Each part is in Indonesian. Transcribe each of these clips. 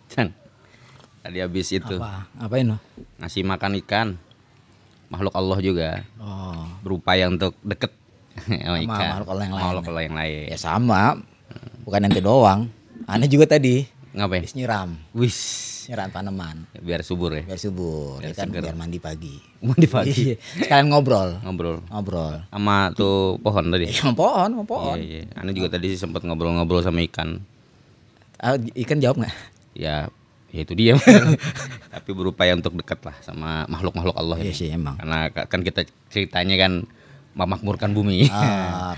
Chan, tadi habis itu Ngapain lo? ngasih makan ikan, makhluk Allah juga, berupaya untuk deket sama ikan, makhluk Allah yang lain. makhluk Allah yang lain. Ya sama, bukan ente doang. Aneh juga tadi. Ngapain? Habis nyiram Nyiram tanaman biar subur ya. biar subur, Biar ya kan, seger. biar mandi pagi. Mandi pagi. Iya. Sekalian ngobrol. Ngobrol sama tuh pohon tadi. Mau pohon. Iya. Ane juga tadi sempat ngobrol-ngobrol sama ikan. Ikan jawab nggak? Ya itu dia. Tapi berupaya untuk dekat lah sama makhluk-makhluk Allah Iya ini. sih emang. Karena kan kita ceritanya kan memakmurkan bumi.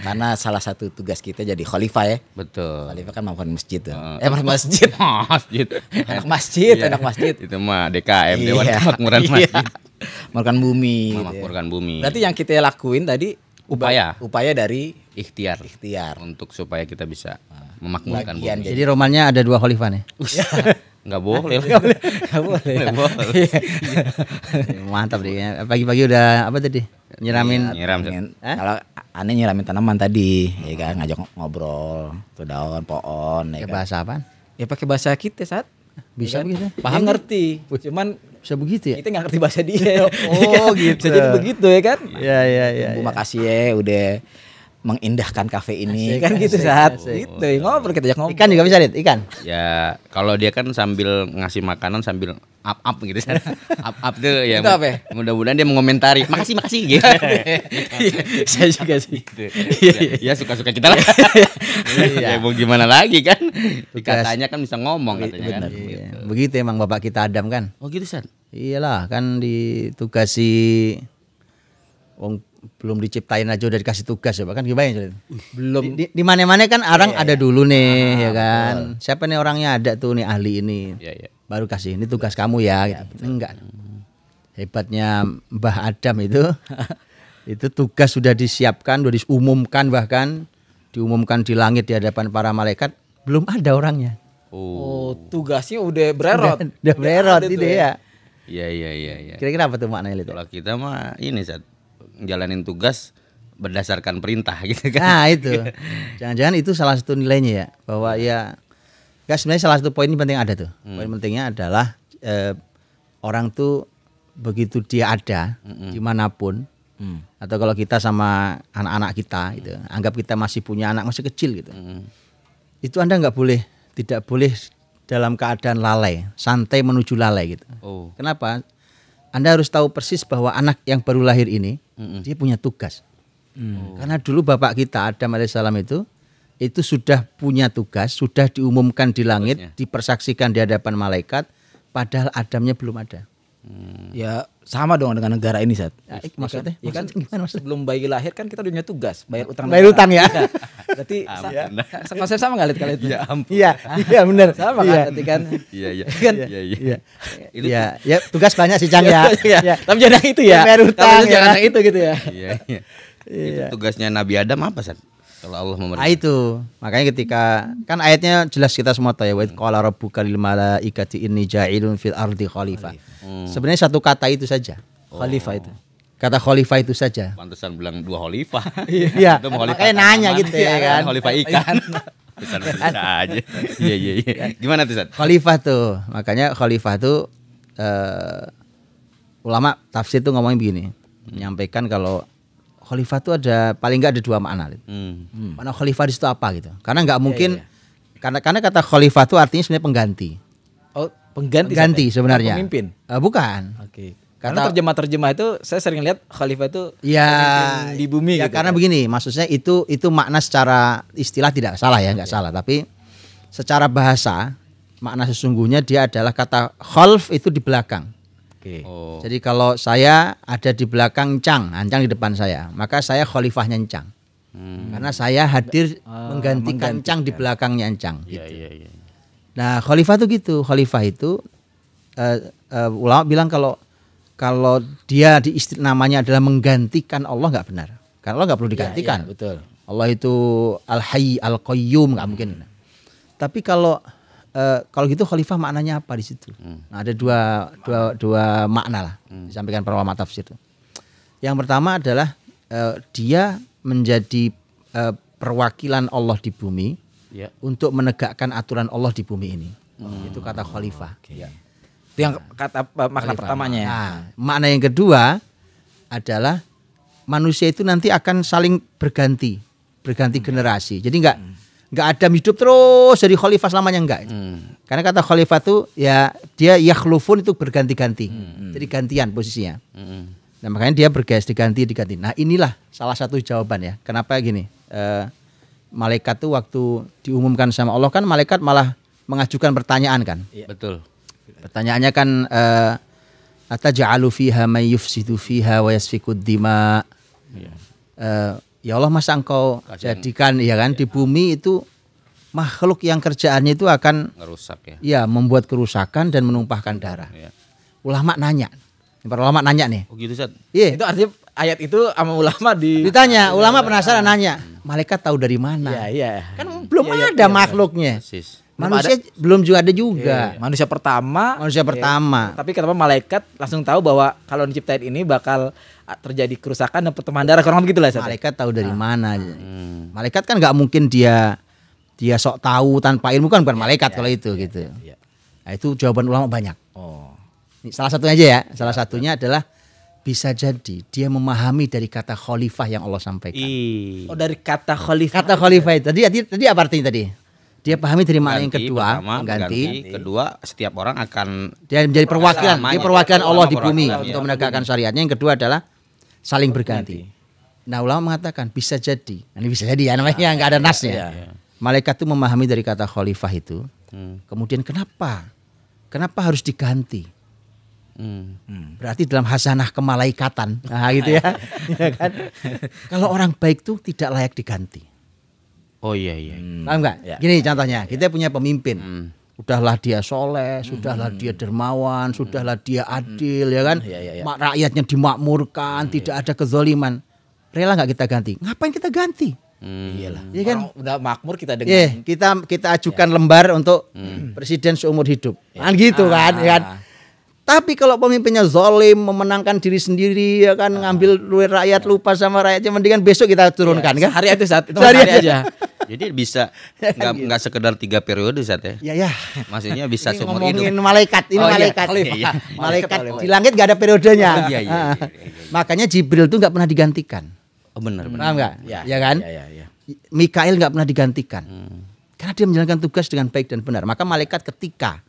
Karena salah satu tugas kita jadi khalifah ya. Betul. Khalifah kan memakmurkan masjid tuh. Masjid. Anak masjid. Itu mah DKM, Dewan Iya. Kemakmuran Iya. Masjid. Memakmurkan bumi. gitu ya. Memakmurkan bumi. Berarti yang kita lakuin tadi upaya dari ikhtiar ikhtiar. untuk supaya kita bisa memakmurkan Bagian bumi. Jadi romannya ada 2 khalifah nih. Nggak boleh. Nggak boleh. Nggak boleh. Mantap deh. Pagi-pagi udah apa tadi? Nyiramin. Nyiram. Kalau aneh nyiramin tanaman tadi, ya kan, ngajak ngobrol, tuh daun, pohon, ya Pakai kan. bahasa apaan? Ya pakai bahasa kita saat. Bisa begitu? Paham ngerti. Cuman Bisa begitu ya? kita nggak ngerti bahasa dia. Oh, gitu. Bisa jadi begitu ya kan. Iya. Bu makasih ya udah mengindahkan kafe ini Asik, kan gitu asik, saat. asik. Gitu ya, ngobrol kita ajak ngobrol. Ikan juga bisa, Dit? Ikan? Ya kalau dia kan sambil ngasih makanan sambil up gitu. Up tuh ya. Itu apa ya? Mudah-mudahan dia mengomentari. Makasih gitu. Saya juga sih. Ya suka-suka kita lah. Ya mau gimana lagi kan? Katanya kan bisa ngomong katanya kan. Iya. Begitu emang bapak kita Adam kan? Oh gitu San. Iyalah, kan ditugasi wong belum diciptain aja udah dikasih tugas ya, kan gimana ya? Belum. Di mana-mana kan orang ada dulu nih, ya kan. Siapa nih orangnya ada tuh nih ahli ini. Iya. Baru kasih ini tugas kamu ya, gitu. Enggak. Hebatnya Mbah Adam itu itu tugas sudah disiapkan, sudah diumumkan, bahkan diumumkan di langit di hadapan para malaikat, belum ada orangnya. Oh, tugasnya udah bererot. Udah bererot Ada itu tuh ya. Iya. Kira-kira apa tuh maknanya itu? Kalau kita mah ini San, jalanin tugas berdasarkan perintah gitu kan. Nah itu, jangan-jangan itu salah satu nilainya ya, bahwa ya sebenarnya salah satu poin penting ada tuh. Poin pentingnya adalah orang tuh begitu dia ada dimanapun, atau kalau kita sama anak-anak kita gitu, anggap kita masih punya anak masih kecil gitu, itu Anda tidak boleh dalam keadaan lalai, santai menuju lalai gitu. Oh. Kenapa? Anda harus tahu persis bahwa anak yang baru lahir ini dia punya tugas. Karena dulu bapak kita Adam alaihissalam itu sudah punya tugas, sudah diumumkan di langit, dipersaksikan di hadapan malaikat, padahal Adamnya belum ada. Ya sama dong dengan negara ini saat. Ya, maksudnya? Ya kan Gimana maksudnya? sebelum bayi lahir kan kita udah punya tugas bayar utang. Bayar utang ya. Berarti konsep sama nggak lihat kali itu? Ya ampun. Iya benar. Sama kan berarti kan. Iya. Kan? Iya. Ya tugas banyak sih Cang ya. Ya. Tapi jangan yang itu ya. Bayar utang, Tapi ya. jangan yang itu gitu ya. Iya. Itu tugasnya Nabi Adam apa San? Kalau Allah Ah itu. Makanya ketika kan ayatnya jelas kita semua tahu ya, wa qala rabbuka lil malaikati inni ja'ilun fil ardi khalifah. Sebenarnya satu kata itu saja. Khalifah itu. Kata khalifah itu saja. Pantesan bilang 2 khalifah. Iya. Itu mau khalifah Makanya nanya tanaman, gitu ya kan. Khalifah ikan. Bisa aja. Iya. Gimana tuh San? Khalifah tuh. Makanya khalifah tuh ulama tafsir tuh ngomongin begini. Menyampaikan kalau khalifah tuh paling enggak ada 2 makna. Mana khalifah di situ apa gitu. Karena enggak mungkin karena kata khalifah tuh artinya sebenarnya pengganti. Oh, pengganti sebenarnya. Pemimpin. Bukan. Oke. Karena terjemah-terjemah itu saya sering lihat khalifah itu ya pemimpin di bumi ya gitu. karena begini, maksudnya itu makna secara istilah tidak salah ya, enggak salah, tapi secara bahasa makna sesungguhnya dia adalah kata khalf itu di belakang. Oke. Oh. Jadi kalau saya ada di belakang Encang di depan saya, maka saya khalifahnya Encang. Karena saya hadir menggantikan Encang di belakangnya Encang. Iya. Nah khalifah itu gitu, khalifah itu ulama bilang kalau dia namanya adalah menggantikan Allah nggak benar. Karena Allah nggak perlu digantikan. Ya, betul. Allah itu al-hayy al-qayyum nggak mungkin. Tapi kalau gitu khalifah maknanya apa di situ? Nah, ada dua makna lah disampaikan para ulama tafsir itu. Yang pertama adalah dia menjadi perwakilan Allah di bumi Ya. untuk menegakkan aturan Allah di bumi ini. Itu kata khalifah. Ya. Itu yang kata makna Khalifah. pertamanya ya. Nah, makna yang kedua adalah manusia itu nanti akan saling berganti generasi. Jadi nggak ada hidup terus jadi khalifah selamanya enggak. Karena kata khalifah itu ya dia yakhlufun itu berganti-ganti. Jadi gantian posisinya. Nah, makanya dia diganti. Nah, inilah salah satu jawaban ya. Kenapa gini? Malaikat tuh waktu diumumkan sama Allah kan malaikat malah mengajukan pertanyaan kan. Betul. Pertanyaannya kan ataj'alu fiha may yufsidu fiha wa yasfikud dima. Ya Allah, masa engkau jadikan ya kan di bumi itu makhluk yang kerjaannya itu akan Ngerusak ya. ya membuat kerusakan dan menumpahkan darah. Ya. Ulama nanya. Para ulama nanya nih. Oh gitu, Sat. Iya. Itu artinya ayat itu sama ulama Ditanya, ulama penasaran nanya, malaikat tahu dari mana? Iya, iya. Kan belum ada makhluknya. Persis. Manusia belum juga ada juga. Manusia pertama. Manusia pertama. Tapi kenapa malaikat langsung tahu bahwa kalau diciptain ini bakal terjadi kerusakan dan pertumpahan darah, kurang begitu lah. Malaikat tahu dari mana? Malaikat kan nggak mungkin dia sok tahu tanpa ilmu, kan bukan malaikat kalau itu gitu. Nah, itu jawaban ulama banyak. Oh. Ini salah satunya aja ya. Salah satunya adalah bisa jadi dia memahami dari kata khalifah yang Allah sampaikan. Oh, dari kata khalifah. Kata khalifah itu tadi apa artinya tadi? Dia pahami dari makna yang kedua, pertama, ganti. Kedua, setiap orang akan Dia menjadi perwakilan, dia perwakilan Allah di bumi perwakilan, untuk ya. menegakkan syariatnya. Yang kedua adalah saling berganti. Nah, ulama mengatakan bisa jadi. Nah, ini bisa jadi ya, namanya nggak ada nasnya. Malaikat itu memahami dari kata khalifah itu. Kemudian kenapa harus diganti? Berarti dalam hasanah kemalaikatan. Nah, gitu ya. Ya kan? Kalau orang baik tuh tidak layak diganti. Oh iya. Paham nggak? Gini contohnya, kita punya pemimpin. Udahlah dia soleh, sudahlah dia dermawan, sudahlah dia adil, ya kan? Rakyatnya dimakmurkan, tidak ada kezoliman. Rela nggak kita ganti? Ngapain kita ganti? Iyalah. Iya kan? Orang udah makmur kita dengan. Kita ajukan lembar untuk presiden seumur hidup. Kan gitu kan, ya kan? Tapi kalau pemimpinnya zalim, memenangkan diri sendiri, ya kan, ngambil duit rakyat, lupa sama rakyatnya, mendingan besok kita turunkan kan? Hari itu saat itu Sehari hari aja. Jadi bisa nggak sekedar 3 periode, Sat ya. Ya. Maksudnya bisa Ini seumur ngomongin hidup. malaikat, ini Oh, iya. malaikat. Iya. Malaikat di langit gak ada periodenya. Oh, iya. Makanya Jibril tuh nggak pernah digantikan. Oh benar. Paham nggak? Ya kan? Iya. Mikail nggak pernah digantikan. Karena dia menjalankan tugas dengan baik dan benar. Maka malaikat ketika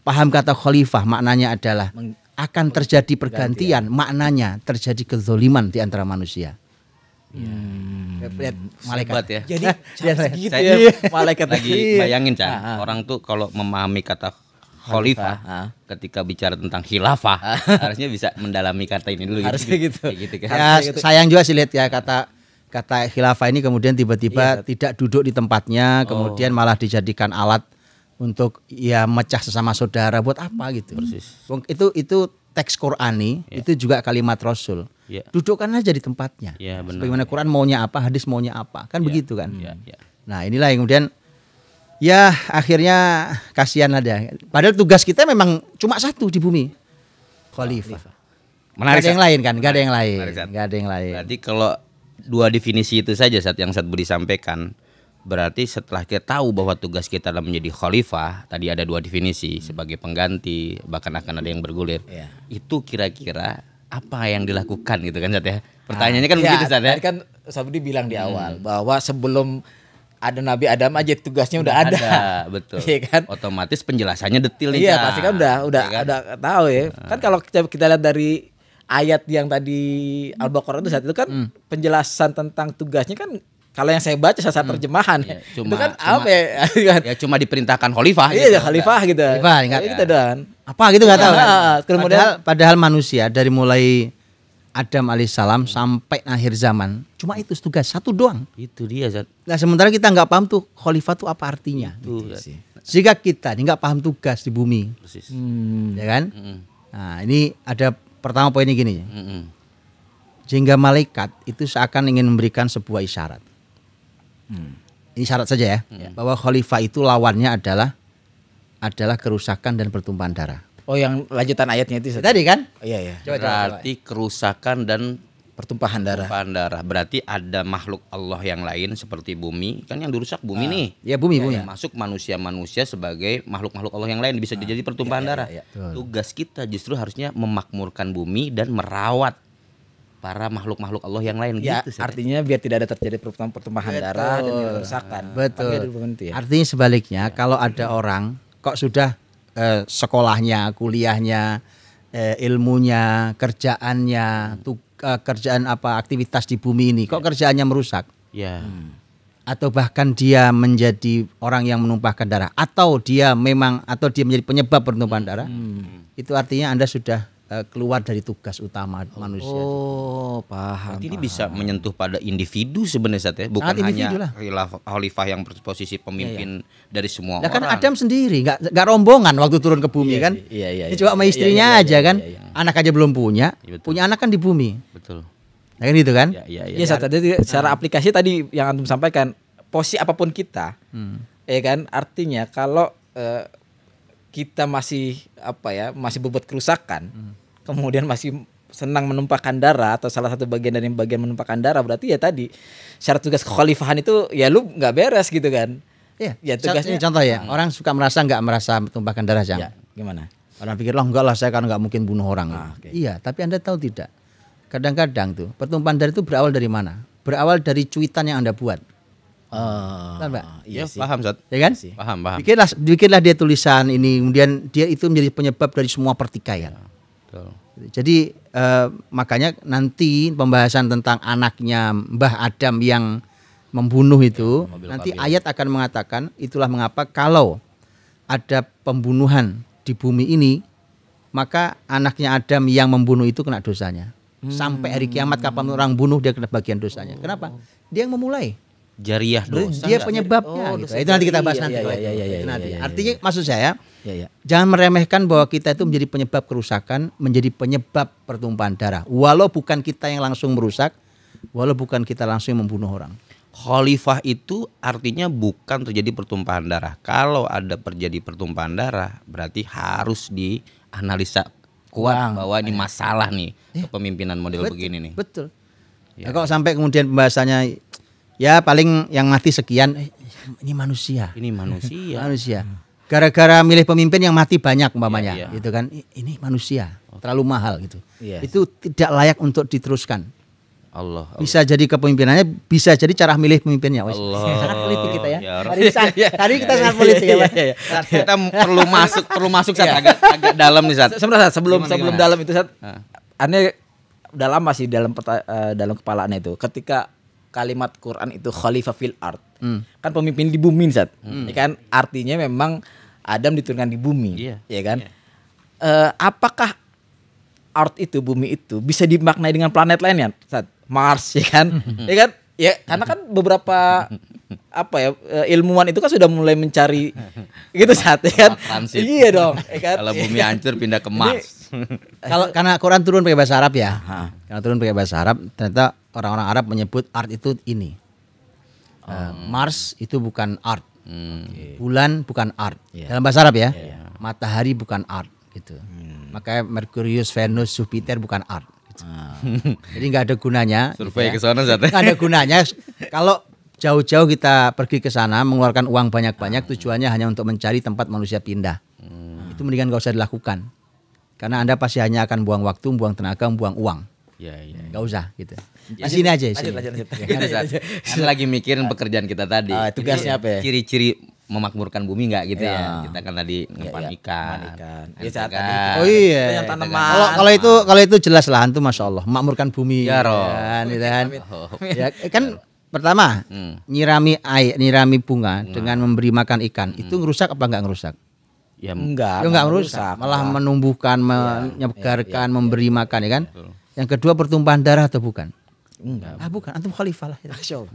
paham kata khalifah, maknanya adalah akan terjadi pergantian, maknanya terjadi kezoliman di antara manusia. Lihat malaikat Hebat ya. Jadi gitu Saya ya malaikat lagi bayangin, Chan. Orang tuh kalau memahami kata khalifah ketika bicara tentang khilafah harusnya bisa mendalami kata ini dulu. Harusnya gitu. Kayak gitu kan. Ya, sayang juga sih lihat ya kata khilafah ini kemudian tiba-tiba tidak duduk di tempatnya, kemudian malah dijadikan alat untuk ya mecah sesama saudara, buat apa gitu. Persis. Itu teks Qur'ani, itu juga kalimat Rasul. Dudukkan aja di tempatnya. Ya, benar. Bagaimana Quran maunya apa, hadis maunya apa, kan begitu kan. Ya. Nah, inilah yang kemudian ya akhirnya kasihan aja. Padahal tugas kita memang cuma satu di bumi. Khalifah. Menarik. Gak ada yang lain kan, gak ada yang lain. Menarik, Sat. Gak ada yang lain. Berarti kalau dua definisi itu saja yang Sat Budi sampaikan, berarti setelah kita tahu bahwa tugas kita adalah menjadi khalifah, tadi ada 2 definisi, sebagai pengganti, bahkan akan ada yang bergulir. Itu kira-kira apa yang dilakukan gitu kan, Sat ya? Pertanyaannya kan begitu, Sat ya? Tadi kan Sabudi bilang di awal bahwa sebelum ada Nabi Adam aja tugasnya udah ada. Betul. Iya kan? Otomatis penjelasannya detail nih, Iya, Cak. pasti kan udah Iya kan? tahu ya. Kan kalau kita lihat dari ayat yang tadi Al-Baqarah itu saat itu kan penjelasan tentang tugasnya kan kalau yang saya baca salah satu terjemahan Iya, itu kan apa ya? Ya cuma diperintahkan khalifah. Iya, khalifah gitu. Khalifah, ingat. Gitu dan. Apa gitu nggak tahu kan? Kemudian Padahal manusia dari mulai Adam alaihissalam sampai akhir zaman cuma itu tugas satu doang. Itu dia, Zat. Nah, sementara kita nggak paham tuh khalifah tuh apa artinya. Itu, Zat. Jika kita nggak paham tugas di bumi, Persis. ya kan? Nah, ini ada pertama poinnya gini. Mm-mm. Sehingga malaikat itu seakan ingin memberikan sebuah isyarat. Ini syarat saja ya, bahwa khalifah itu lawannya adalah kerusakan dan pertumpahan darah. yang lanjutan ayatnya itu. Tadi kan? Iya. Coba. Berarti kerusakan dan pertumpahan darah. Tumpahan darah. Berarti ada makhluk Allah yang lain seperti bumi. Kan yang dirusak bumi nih. Ya bumi. Masuk manusia-manusia sebagai makhluk-makhluk Allah yang lain bisa jadi pertumpahan darah. Tugas kita justru harusnya memakmurkan bumi dan merawat para makhluk-makhluk Allah yang lain Ya, gitu. artinya biar tidak ada terjadi pertumpahan darah dan kerusakan. Betul. Ya. Artinya sebaliknya, kalau ada orang kok sudah sekolahnya, kuliahnya, ilmunya, kerjaannya, kerjaan apa aktivitas di bumi ini, kok kerjaannya merusak? Ya. Atau bahkan dia menjadi orang yang menumpahkan darah, atau dia menjadi penyebab pertumpahan darah, itu artinya Anda sudah keluar dari tugas utama manusia. Oh, paham. Berarti ini bisa menyentuh pada individu sebenarnya Sat, ya, bukan Sangat individu hanya lah. khalifah yang posisi pemimpin dari semua Nah, kan orang. Adam sendiri nggak rombongan waktu turun ke bumi kan? Iya. Ini cuma sama istrinya aja kan. Anak aja belum punya, Iya, betul. punya anak kan di bumi. Betul. Nah, kan gitu kan? Iya. Iya, tadi secara aplikasi tadi yang antum sampaikan, posisi apapun kita, ya kan, artinya kalau kita masih masih berbuat kerusakan, kemudian masih senang menumpahkan darah atau salah satu bagian dari bagian menumpahkan darah, berarti ya tadi syarat tugas kekhalifahan itu ya lu nggak beres gitu kan? Iya. Ya tugasnya. Ini contoh ya, orang suka nggak merasa tumpahkan darah Jang. Ya, gimana? Orang pikir loh enggak lah saya kan nggak mungkin bunuh orang. Oke. Iya, tapi Anda tahu tidak? Kadang-kadang tuh pertumpahan darah itu berawal dari mana? Berawal dari cuitan yang Anda buat. Benar, Mbak? Iya, sih. paham Sat. Ya kan? Paham. Bikinlah dia tulisan ini, kemudian dia itu menjadi penyebab dari semua pertikaian. Betul. Jadi makanya nanti pembahasan tentang anaknya Mbah Adam yang membunuh itu, nanti ayat akan mengatakan itulah mengapa kalau ada pembunuhan di bumi ini, maka anaknya Adam yang membunuh itu kena dosanya. Sampai hari kiamat kapan orang bunuh dia kena bagian dosanya. Kenapa? Dia yang memulai. Jariah dosa. Dia nggak? penyebabnya. Gitu. Itu nanti kita bahas nanti. Iya. Artinya maksud saya, Ya. jangan meremehkan bahwa kita itu menjadi penyebab kerusakan, menjadi penyebab pertumpahan darah. Walau bukan kita yang langsung merusak, walau bukan kita langsung yang membunuh orang. Khalifah itu artinya bukan terjadi pertumpahan darah. Kalau ada terjadi pertumpahan darah, berarti harus dianalisa kuat bahwa ini masalah nih kepemimpinan model begini nih. Betul. Nah, kalau sampai kemudian pembahasannya ya paling yang mati sekian, ini manusia. Ini manusia. Manusia. Gara-gara milih pemimpin yang mati banyak umpamanya, Iya. gitu kan? Ini manusia, terlalu mahal gitu. Iya. Itu tidak layak untuk diteruskan. Allah. Bisa jadi kepemimpinannya, bisa jadi cara milih pemimpinnya. Wes. Allah. Sangat politik kita ya. Ya, Hari kita sangat politik ya, Pak. Kita perlu masuk Sat, agak dalam nih Sat. Sebenarnya sebelum Gimana? dalam itu Ah. aneh udah lama sih dalam kepala aneh itu ketika kalimat Quran itu khalifah fil ard. Kan pemimpin di bumi Sat. Ya kan artinya memang Adam diturunkan di bumi. Iya. Ya kan? Apakah ard itu bumi itu bisa dimaknai dengan planet lainnya Sat? Mars ya kan? Ya kan? Ya karena kan beberapa ilmuwan itu kan sudah mulai mencari gitu Sat ya kan? Transit. Iya dong, ya kan? Kalau bumi hancur pindah ke Mars. Kalau karena Quran turun pakai bahasa Arab ya. Karena turun pakai bahasa Arab, ternyata orang-orang Arab menyebut art itu ini. Mars itu bukan art. Bulan bukan art. Dalam bahasa Arab ya. Matahari bukan art gitu. Makanya Merkurius, Venus, Jupiter bukan art. Gitu. Jadi nggak ada gunanya. Survei gitu ke sana Sat. Nggak ada gunanya kalau jauh-jauh kita pergi ke sana mengeluarkan uang banyak-banyak tujuannya hanya untuk mencari tempat manusia pindah. Itu mendingan nggak usah dilakukan. Karena Anda pasti hanya akan buang waktu, buang tenaga, buang uang. Iya. Nggak usah gitu. Di sini aja. Sini. Lanjut. Gini, Sat. Kan lagi mikirin pekerjaan kita tadi. Tugasnya Jadi, apa ya? Ciri-ciri memakmurkan bumi nggak gitu Iya. ya. Kita kan tadi ngempan ikan. Ya, saat Kan. tadi Oh iya. Yang tanaman. Kalau itu jelas lah antum masya Allah makmurkan bumi. Ya, Roh. kan, gitu kan. Ya, kan pertama nyirami bunga dengan memberi makan ikan itu ngerusak apa enggak ngerusak? Ya, Enggak. Ya enggak ngerusak, malah menumbuhkan, menyegarkan, memberi makan ya kan. Yang kedua pertumpahan darah atau bukan? Enggak. Bukan, antum khalifah lah. Masya Allah.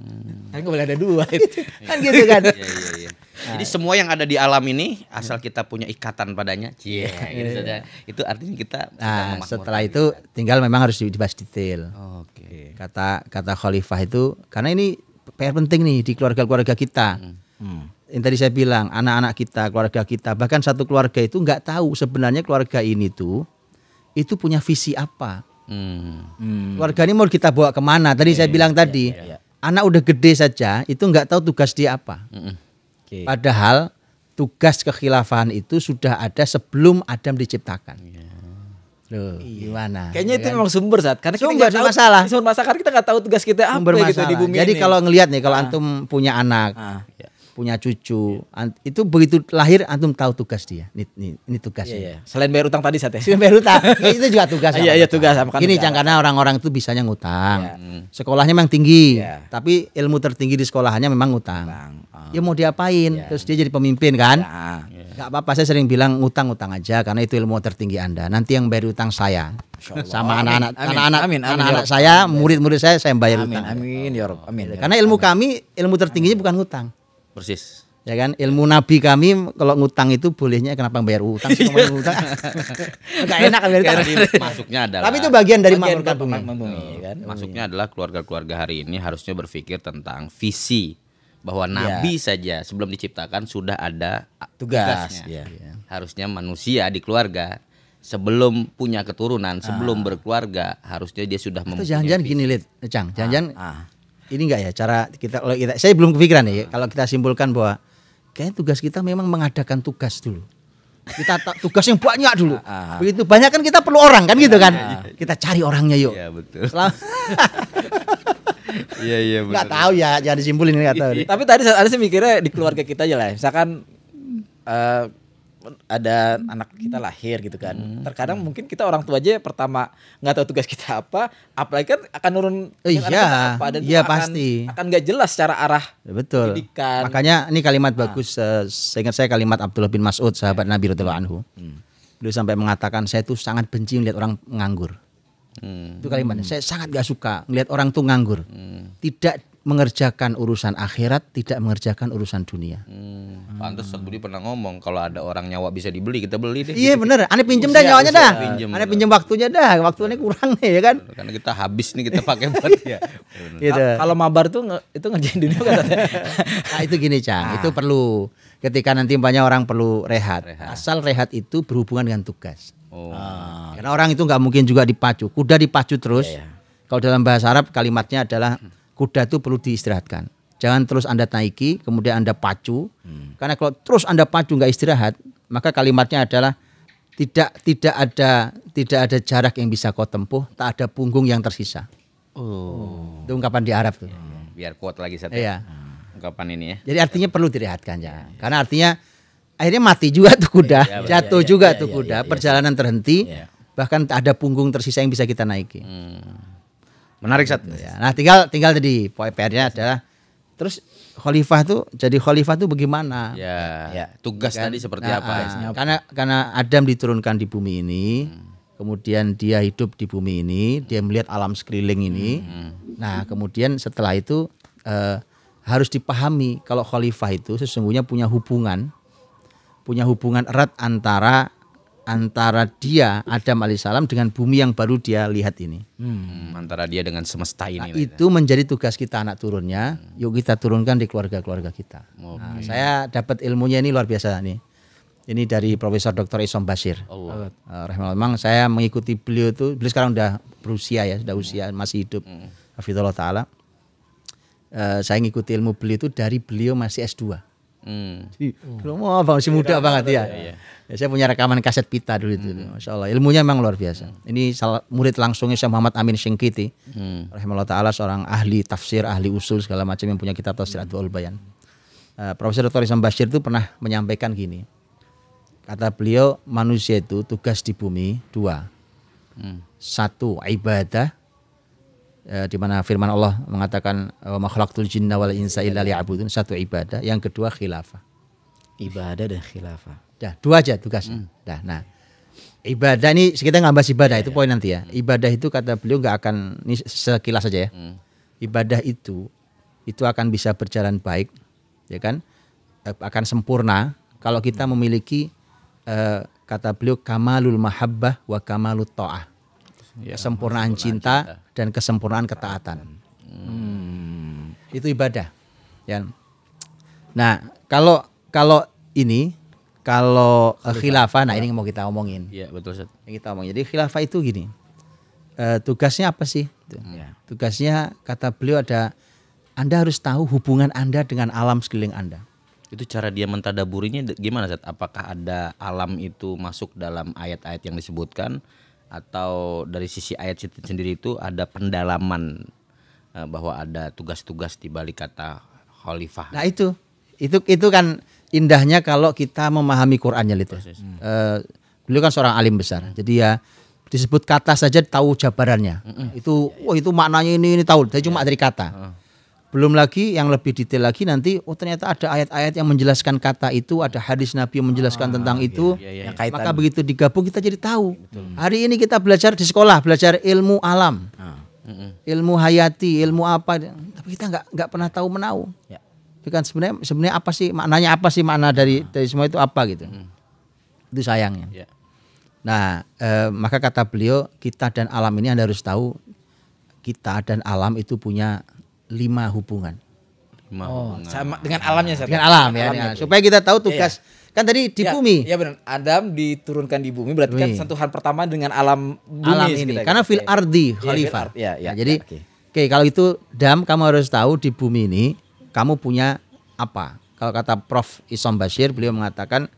Kan nggak boleh ada dua itu. Kan gitu kan. Iya. Jadi semua yang ada di alam ini asal kita punya ikatan padanya, gitu saja. Itu artinya kita sudah Nah, memakmurkan. setelah itu tinggal memang harus dibahas detail. Oke. Kata khalifah itu karena ini PR penting nih di keluarga-keluarga kita. Yang tadi saya bilang anak-anak kita, keluarga kita, bahkan satu keluarga itu nggak tahu sebenarnya keluarga ini tuh itu punya visi apa. Keluarga ini mau kita bawa kemana? Tadi saya bilang tadi, anak udah gede saja itu nggak tahu tugas dia apa. Oke. Padahal tugas kekhilafahan itu sudah ada sebelum Adam diciptakan. Loh, gimana? Kayaknya itu Ya kan? memang sumber saat karena kita Sumber nggak tahu masalah. Sumber masalah karena kita nggak tahu tugas kita apa Sumber gitu masalah. di bumi Jadi ini. kalau ngelihat nih, kalau antum punya anak, punya cucu, itu begitu lahir antum tahu tugas dia. Ini tugasnya. Iya. Selain bayar utang tadi Sat ya. Sudah bayar utang. Itu juga tugas. Iya tugas sama kan. Gini Cang, karena orang-orang itu bisanya ngutang. Sekolahnya memang tinggi, Iya. tapi ilmu tertinggi di sekolahannya memang ngutang. Oh. Ya mau diapain? Terus dia jadi pemimpin kan? Nah, Gak apa-apa, saya sering bilang ngutang aja karena itu ilmu tertinggi Anda. Nanti yang bayar utang saya. Sama anak-anak saya, murid-murid saya bayar amin utang. amin ya Rob. Amin. Karena ilmu kami, ilmu tertingginya bukan ngutang. Persis. Ya kan, ilmu nabi kami kalau ngutang itu bolehnya kenapa bayar utang? Semuanya ngutang. Enggak enak kan bayar utang. Masuknya adalah Tapi itu bagian dari Bagian makmurkan bumi. makmur bumi, ya kan. Masuknya adalah keluarga-keluarga hari ini harusnya berpikir tentang visi bahwa nabi saja sebelum diciptakan sudah ada Tugas, tugasnya. ya. Harusnya manusia di keluarga sebelum punya keturunan, sebelum berkeluarga harusnya dia sudah Itu mempunyai jangan-jangan visi. gini, Lid. Cang, jangan-jangan ini enggak ya cara kita, kalau kita, saya belum kepikiran ya, kalau kita simpulkan bahwa kayaknya tugas kita memang mengadakan tugas dulu. Kita tugas yang banyak dulu. Begitu banyak kan kita perlu orang kan gitu kan. Kita cari orangnya yuk. Iya betul. Selama- Iya Nggak tahu ya, jangan disimpulin nggak tahu. Tapi tadi ada sih mikirnya di keluarga kita aja lah. Misalkan ada anak kita lahir gitu kan. Terkadang mungkin kita orang tua aja pertama nggak tahu tugas kita apa, apalagi kan akan nurun Iya, anak kita apa, dan iya itu pasti. akan nggak jelas secara arah Ya, betul. pendidikan. Makanya ini kalimat bagus. Saya ingat saya kalimat Abdullah bin Mas'ud, sahabat Nabi radhiyallahu anhu. Beliau sampai mengatakan saya tuh sangat benci melihat orang nganggur. Itu kalimatnya. Saya sangat gak suka melihat orang tuh nganggur. Tidak mengerjakan urusan akhirat, tidak mengerjakan urusan dunia. Pantes Ustaz Budi pernah ngomong kalau ada orang nyawa bisa dibeli kita beli deh. Iya bener, aneh pinjem dah nyawanya dah. pinjem, Aneh bener. pinjem waktunya dah, waktunya kurang nih ya kan. Karena kita habis nih kita pakai buat dia. Gitu. Kalau mabar tuh itu ngerjain dunia kan. Nah itu gini Cang, itu perlu ketika nanti banyak orang perlu rehat. Asal rehat itu berhubungan dengan tugas. Oh. Karena orang itu nggak mungkin juga dipacu. Kuda dipacu terus. Kalau dalam bahasa Arab kalimatnya adalah kuda itu perlu diistirahatkan. Jangan terus Anda naiki, kemudian Anda pacu. Karena kalau terus Anda pacu nggak istirahat, maka kalimatnya adalah tidak ada jarak yang bisa kau tempuh, tak ada punggung yang tersisa. Itu ungkapan di Arab tuh. Biar kuat lagi satu. Iya. Ungkapan ini ya. Jadi artinya perlu direhatkan ya. Karena artinya akhirnya mati juga tuh kuda, jatuh juga tuh kuda, perjalanan terhenti, bahkan tak ada punggung tersisa yang bisa kita naiki. Menarik Sat. Ya, nah tinggal tadi PR-nya adalah terus khalifah tuh jadi khalifah tuh bagaimana? Ya, tugas Kan? tadi seperti Nah, apa ya? Karena Adam diturunkan di bumi ini, kemudian dia hidup di bumi ini, dia melihat alam sekeliling ini. Nah, kemudian setelah itu harus dipahami kalau khalifah itu sesungguhnya punya hubungan erat antara dia Adam alaihissalam dengan bumi yang baru dia lihat ini. Antara dia dengan semesta ini. Nah, itu menjadi tugas kita anak turunnya. Yuk kita turunkan di keluarga-keluarga kita. Nah, saya dapat ilmunya ini luar biasa nih. Ini dari Profesor Dr. Isom Bashir. Rahimahullah. Memang saya mengikuti beliau sekarang udah berusia ya, sudah usia masih hidup. Hafizallah taala. Saya ngikuti ilmu beliau itu dari beliau masih S2. Masih muda banget ya. Ya, saya punya rekaman kaset pita dulu itu. Masya Allah, ilmunya memang luar biasa. Ini murid langsungnya Syekh Muhammad Amin Syengkiti. Rahimahullah taala, seorang ahli tafsir, ahli usul segala macam yang punya kitab tafsir Adwaul Bayan. Profesor Dr. Isom Bashir itu pernah menyampaikan gini. Kata beliau, manusia itu tugas di bumi dua. Satu, ibadah. Di mana firman Allah mengatakan wa ma khalaqtul jinna wal insa illa liya'budun. Satu ibadah, yang kedua khilafah. Ibadah dan khilafah. Dah, dua aja tugasnya. Nah, ibadah ini kita nggak bahas ibadah itu poin nanti ya. Ibadah itu kata beliau nggak akan, ini sekilas saja ya. Ibadah itu akan bisa berjalan baik, ya kan? Akan sempurna kalau kita memiliki kata beliau kamalul mahabbah wa kamalut ta'ah. Kesempurnaan cinta dan kesempurnaan ketaatan. Itu ibadah. Ya. Nah, kalau khilafah, nah ini yang mau kita omongin. Iya, betul Ustaz. Yang kita omongin. Jadi khilafah itu gini. tugasnya apa sih? Gitu. Tugasnya kata beliau Anda harus tahu hubungan Anda dengan alam sekeliling Anda. Itu cara dia mentadaburinya gimana, Zat? Apakah ada alam itu masuk dalam ayat-ayat yang disebutkan, atau dari sisi ayat itu sendiri itu ada pendalaman bahwa ada tugas-tugas di balik kata khalifah? Nah itu kan indahnya kalau kita memahami Qur'annya itu. Beliau kan seorang alim besar, jadi ya disebut kata saja tahu jabarannya. Itu maknanya ini tahu, tapi cuma dari kata. Belum lagi yang lebih detail lagi nanti, ternyata ada ayat-ayat yang menjelaskan kata itu, ada hadis Nabi yang menjelaskan tentang itu. Maka begitu digabung kita jadi tahu. Hari ini kita belajar di sekolah, belajar ilmu alam, ilmu hayati, ilmu apa, tapi kita nggak pernah tahu menau. Itu kan sebenarnya apa sih maknanya, apa sih makna dari semua itu apa gitu. Itu sayangnya. Nah, maka kata beliau, kita dan alam ini Anda harus tahu, kita dan alam itu punya 5 hubungan. Sama dengan alamnya, dengan alam ya. Supaya kita tahu tugas. Kan tadi di bumi. Iya benar. Adam diturunkan di bumi, berarti kan sentuhan pertama dengan alam bumi alam ini. Karena fil ardi khalifah. Jadi oke, kalau itu Dam, kamu harus tahu di bumi ini kamu punya apa? Kalau kata Prof. Isom Bashir, beliau mengatakan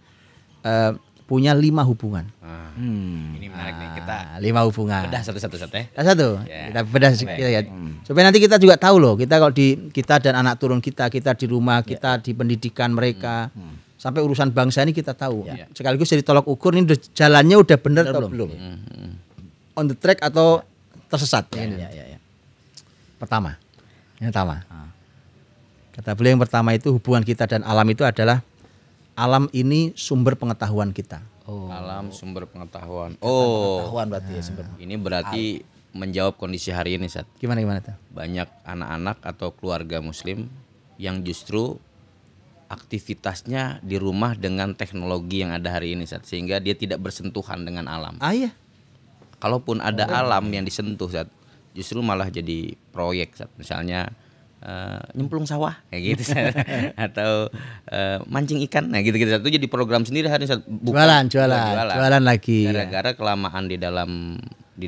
punya 5 hubungan. Ini menarik nih, kita 5 hubungan. bedah satu-satu ya. Satu. Kita bedah sedikit. Supaya nanti kita juga tahu loh, kita kalau kita dan anak turun kita di rumah, kita di pendidikan mereka, sampai urusan bangsa ini kita tahu. Sekaligus jadi tolok ukur ini jalannya udah benar atau belum. On the track atau tersesat. Pertama. Yang pertama. Kata beliau yang pertama itu hubungan kita dan alam itu adalah alam ini sumber pengetahuan kita. Alam sumber pengetahuan. Pengetahuan berarti ya sumber. Ini berarti menjawab kondisi hari ini, Sat. Gimana tuh? Banyak anak-anak atau keluarga muslim yang justru aktivitasnya di rumah dengan teknologi yang ada hari ini, Sat, sehingga dia tidak bersentuhan dengan alam. Iya. Kalaupun ada alam yang disentuh, Sat, justru malah jadi proyek, Sat. Misalnya nyemplung sawah kayak gitu atau mancing ikan, nah gitu satu jadi program sendiri hari ini. Jualan lagi gara-gara kelamaan di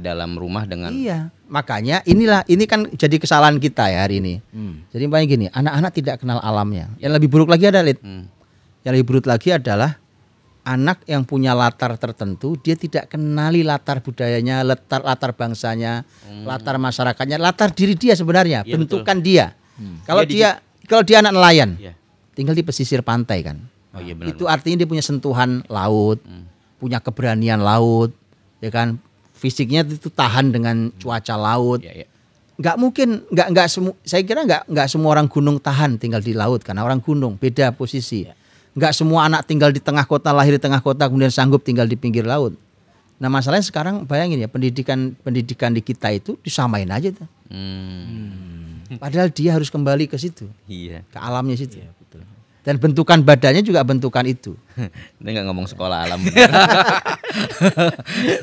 dalam rumah dengan. Iya, makanya ini kan jadi kesalahan kita ya hari ini. Jadi paling gini, anak-anak tidak kenal alamnya. Yang lebih buruk lagi adalah yang lebih buruk lagi adalah anak yang punya latar tertentu, dia tidak kenali latar budayanya, latar bangsanya, latar masyarakatnya, latar diri dia sebenarnya, bentukan dia. Kalau dia anak nelayan, tinggal di pesisir pantai kan. Itu artinya dia punya sentuhan laut, punya keberanian laut, ya kan. Fisiknya itu tahan dengan cuaca laut. Nggak mungkin, saya kira nggak semua orang gunung tahan tinggal di laut, karena orang gunung beda posisi. Nggak semua anak tinggal di tengah kota, lahir di tengah kota, kemudian sanggup tinggal di pinggir laut. Nah masalahnya sekarang bayangin ya, pendidikan di kita itu disamain aja tuh. Padahal dia harus kembali ke situ, ke alamnya situ. Betul. Dan bentukan badannya juga bentukan itu. Dia nggak ngomong sekolah alam.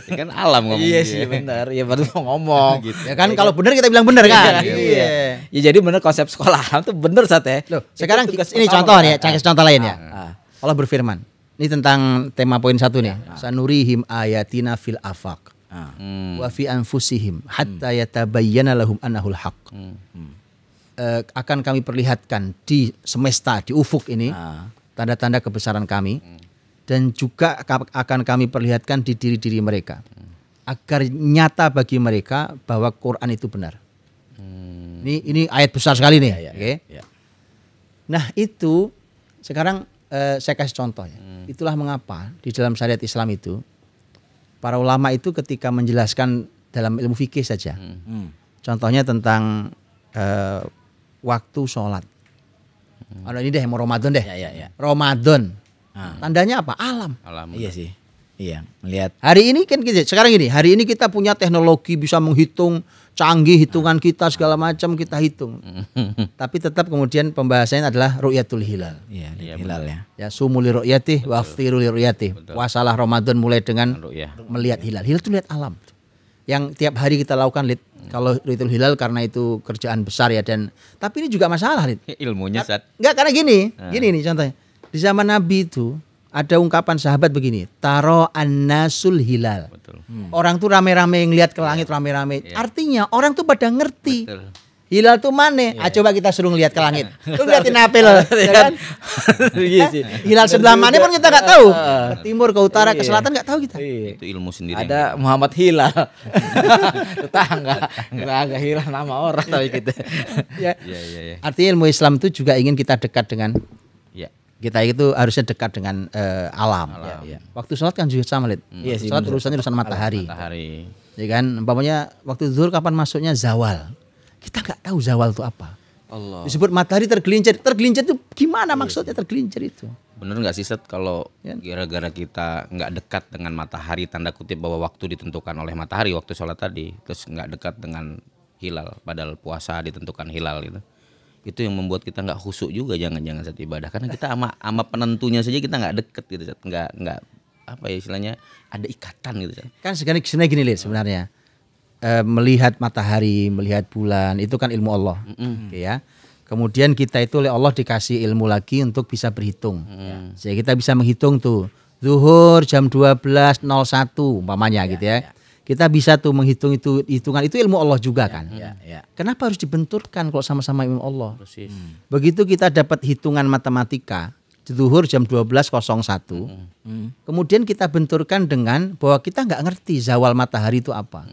Kan alam ngomong. Iya sih benar. Ya baru mau ngomong. Gitu. Ya kan kalau benar kita bilang benar kan. Iya. Ya jadi benar konsep sekolah alam tuh benar Sat ya. Loh, sekarang ini contoh nih, contoh lain ya. Allah berfirman. Ini tentang tema poin 1 nih. Sanurihim ayatina fil afaq. Wa fi anfusihim hatta yatabayyana lahum annahul haqq. Akan kami perlihatkan di semesta, di ufuk ini tanda-tanda kebesaran kami, dan juga akan kami perlihatkan di diri-diri mereka agar nyata bagi mereka bahwa Quran itu benar. Ini ayat besar sekali nih. Nah itu sekarang saya kasih contoh ya. Itulah mengapa di dalam syariat Islam itu para ulama itu ketika menjelaskan dalam ilmu fikih saja, contohnya tentang waktu sholat. Ini deh mau Ramadan deh. Ramadan. Tandanya apa? Alam. Iya sih. Iya, melihat. Hari ini kan sekarang gini, hari ini kita punya teknologi bisa menghitung, canggih hitungan kita segala macam kita hitung. Tapi tetap kemudian pembahasannya adalah ru'yatul hilal. Iya, hilal ya. Ya sumuli ru'yatih wa aftiru li ru'yatih. Puasalah Ramadan mulai dengan melihat hilal. Hilal itu lihat alam. Yang tiap hari kita lakukan, Lid. Kalau ru'yatul hilal karena itu kerjaan besar ya, dan tapi ini juga masalah, Lid. Ilmunya Sat. Enggak, karena gini nih contohnya. Di zaman Nabi itu ada ungkapan sahabat begini, taro annasul hilal. Betul. Orang tuh rame-rame ngelihat ke langit rame-rame. Artinya orang tuh pada ngerti. Betul. Hilal tuh mana? Coba kita suruh lihat ke langit. Lu liatin apel, ya kan? Iya sih. Hilal sebelah mana pun kita nggak tahu. Ke timur, ke utara, ke selatan nggak tahu kita. Itu ilmu sendiri. Ada Muhammad Hilal. Tetangga Hilal nama orang tapi kita. Ya. Iya. Artinya ilmu Islam itu juga ingin kita dekat dengan Ya. kita itu harusnya dekat dengan alam. Iya. Waktu sholat kan juga sama, Lid. Iya sih, Sholat bener. urusan matahari. Matahari. Ya kan, umpamanya waktu zuhur kapan masuknya zawal. Kita nggak tahu zawal itu apa. Allah. Disebut matahari tergelincir. Tergelincir itu gimana maksudnya tergelincir itu? Bener nggak sih Set kalau Ya. gara-gara kita nggak dekat dengan matahari, tanda kutip bahwa waktu ditentukan oleh matahari waktu sholat tadi, terus nggak dekat dengan hilal, padahal puasa ditentukan hilal itu yang membuat kita nggak khusyuk juga jangan-jangan saat ibadah, karena kita ama penentunya saja kita nggak deket gitu Set. Nggak apa ya istilahnya, ada ikatan gitu Set. Kan sebenarnya gini Lid, sebenarnya melihat matahari, melihat bulan itu kan ilmu Allah, oke ya. Kemudian kita itu oleh Allah dikasih ilmu lagi untuk bisa berhitung. Jadi kita bisa menghitung tuh zuhur jam 12.01 umpamanya gitu ya. Kita bisa tuh menghitung itu, hitungan itu ilmu Allah juga kan. Ya. Kenapa harus dibenturkan kalau sama-sama ilmu Allah? Persis. Begitu kita dapat hitungan matematika zuhur jam 12.01. Kemudian kita benturkan dengan bahwa kita nggak ngerti zawal matahari itu apa.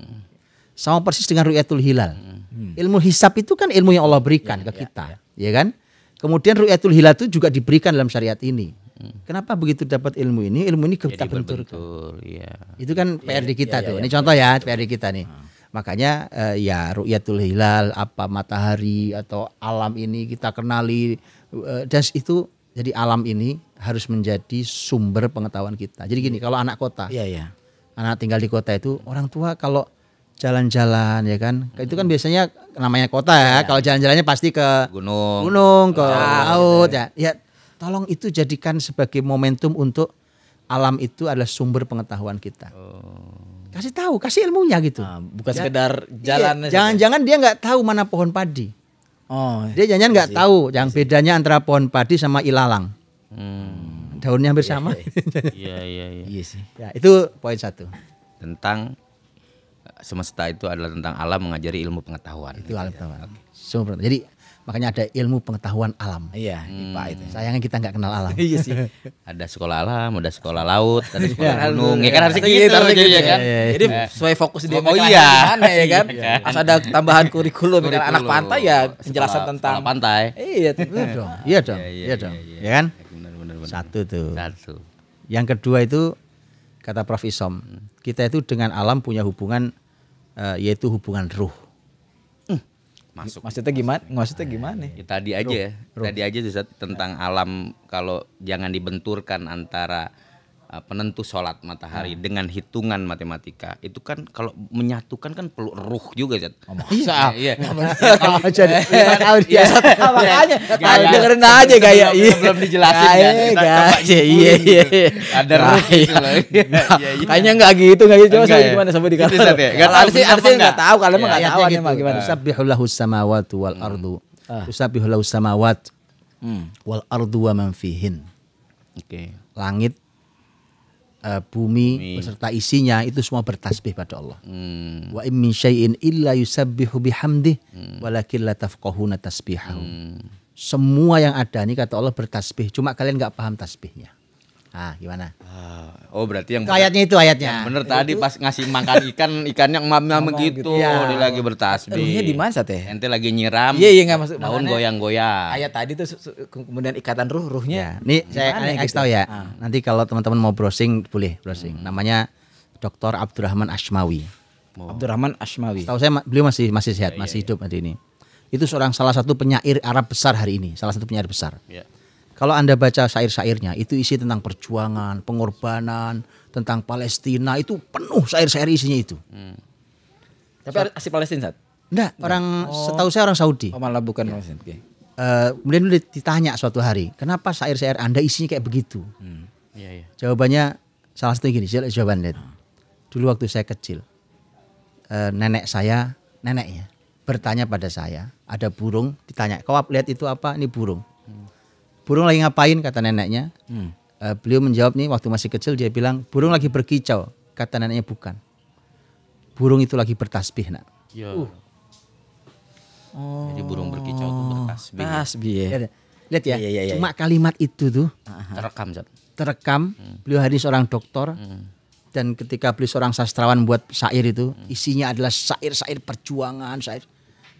Sama persis dengan ru'yatul hilal. Ilmu hisab itu kan ilmu yang Allah berikan ke kita, ya kan? Kemudian ru'yatul hilal itu juga diberikan dalam syariat ini. Kenapa begitu dapat ilmu ini kita benturkan. Betul, iya. Itu kan PR di kita tuh. Ini contoh ya PR di kita nih. Makanya ya ru'yatul hilal, apa matahari atau alam ini kita kenali, dan itu jadi alam ini harus menjadi sumber pengetahuan kita. Jadi gini, kalau anak kota, Iya. anak tinggal di kota itu orang tua kalau jalan-jalan ya kan, itu kan biasanya namanya kota ya. Kalau jalan-jalannya pasti ke Gunung. ke laut ya. Ya tolong itu jadikan sebagai momentum untuk alam itu adalah sumber pengetahuan kita. Kasih tahu, kasih ilmunya gitu. Bukan sekedar jalan. Iya, jangan-jangan dia nggak tahu mana pohon padi. Oh. Dia jangan nggak tahu yang bedanya antara pohon padi sama ilalang. Daunnya hampir sama. Iya. Iya sih. Ya, itu poin 1. Tentang semesta itu adalah tentang alam, mengajari ilmu pengetahuan. Itu alam pengetahuan. Sumber. Jadi makanya ada ilmu pengetahuan alam. Iya, IPA itu. Sayangnya kita nggak kenal alam. Iya sih. Ada sekolah alam, ada sekolah laut, ada sekolah Ya, gunung. Ya kan harusnya harusnya gitu, gitu, harusnya jadi gitu. ya kan. Jadi sesuai fokus dia Oh, mereka iya. gimana ya kan. Iya. Pas ada tambahan kurikulum kan anak Kurikulum. pantai ya penjelasan Sekolah- tentang sekolah pantai. Iya, Iya dong. Iya dong. Ya kan? Benar. Satu tuh. Satu. Yang kedua itu kata Prof Isom, kita itu dengan alam punya hubungan yaitu hubungan ruh. Masuk. Maksudnya gimana? Ya, tadi aja Ustaz, tentang alam, kalau jangan dibenturkan antara penentu sholat matahari dengan hitungan matematika, itu kan kalau menyatukan kan perlu ruh juga Ustaz. Iya. Jadi Makanya Gaya. dengerin aja gaya. Belum dijelasin kan. Kita coba Iya. Ada ruh gitu loh. Iya. Kayaknya enggak gitu Coba Enggak coba ya? gimana sama di Gitu, Ustaz, ya? Nggak tahu Harusnya benar apa enggak enggak? tahu, kalian mah enggak ayatnya tahu nih gitu. mah gimana. Yusabbihul lahus samawati wal ardu. Yusabbihul lahus samawat wal ardu wa man fihin. Oke. Langit, bumi beserta isinya itu semua bertasbih pada Allah. Wa in min syai'in illa yusabbihu bihamdih walakin la tafqahuna tasbihahu. Semua yang ada nih kata Allah bertasbih, cuma kalian nggak paham tasbihnya. Ah, gimana? Oh berarti yang Ayatnya itu ayatnya. bener tadi pas ngasih makan ikannya ngam begitu, Iya. dia lagi bertasbih. Ruhnya di mana Sat ya? Ente lagi nyiram. Iya nggak maksud daun makanya goyang-goyang. Ayat tadi tuh kemudian ikatan ruhnya. Nih saya gimana kasih gitu? tahu ya. Nanti kalau teman-teman mau browsing boleh browsing. Namanya Dr. Abdurrahman Ashmawi. Abdurrahman Ashmawi. Tahu saya beliau masih sehat, masih hidup hari ini. Itu salah satu penyair Arab besar hari ini, salah satu penyair besar. Iya. Kalau Anda baca syair-syairnya itu isi tentang perjuangan, pengorbanan, tentang Palestina, itu penuh syair-syair isinya itu. Tapi asli Palestina Sat? Enggak, setahu saya orang Saudi. Oh malah bukan Palestina. Oke. Kemudian dia ditanya suatu hari, kenapa syair-syair Anda isinya kayak begitu? Iya. Jawabannya salah satu gini, jawabannya. Dulu waktu saya kecil, neneknya bertanya pada saya, ada burung, ditanya, kau lihat itu apa? Ini burung. Burung lagi ngapain? Kata neneknya. Beliau menjawab nih waktu masih kecil, dia bilang burung lagi berkicau. Kata neneknya bukan. Burung itu lagi bertasbih, nak. Ya. Jadi burung berkicau itu bertasbih. Tasbih ya. Lihat ya, Iya. cuma kalimat itu tuh Terekam, Zat. terekam. Beliau hari ini seorang dokter. Dan ketika beliau seorang sastrawan buat syair itu, isinya adalah syair-syair perjuangan, syair.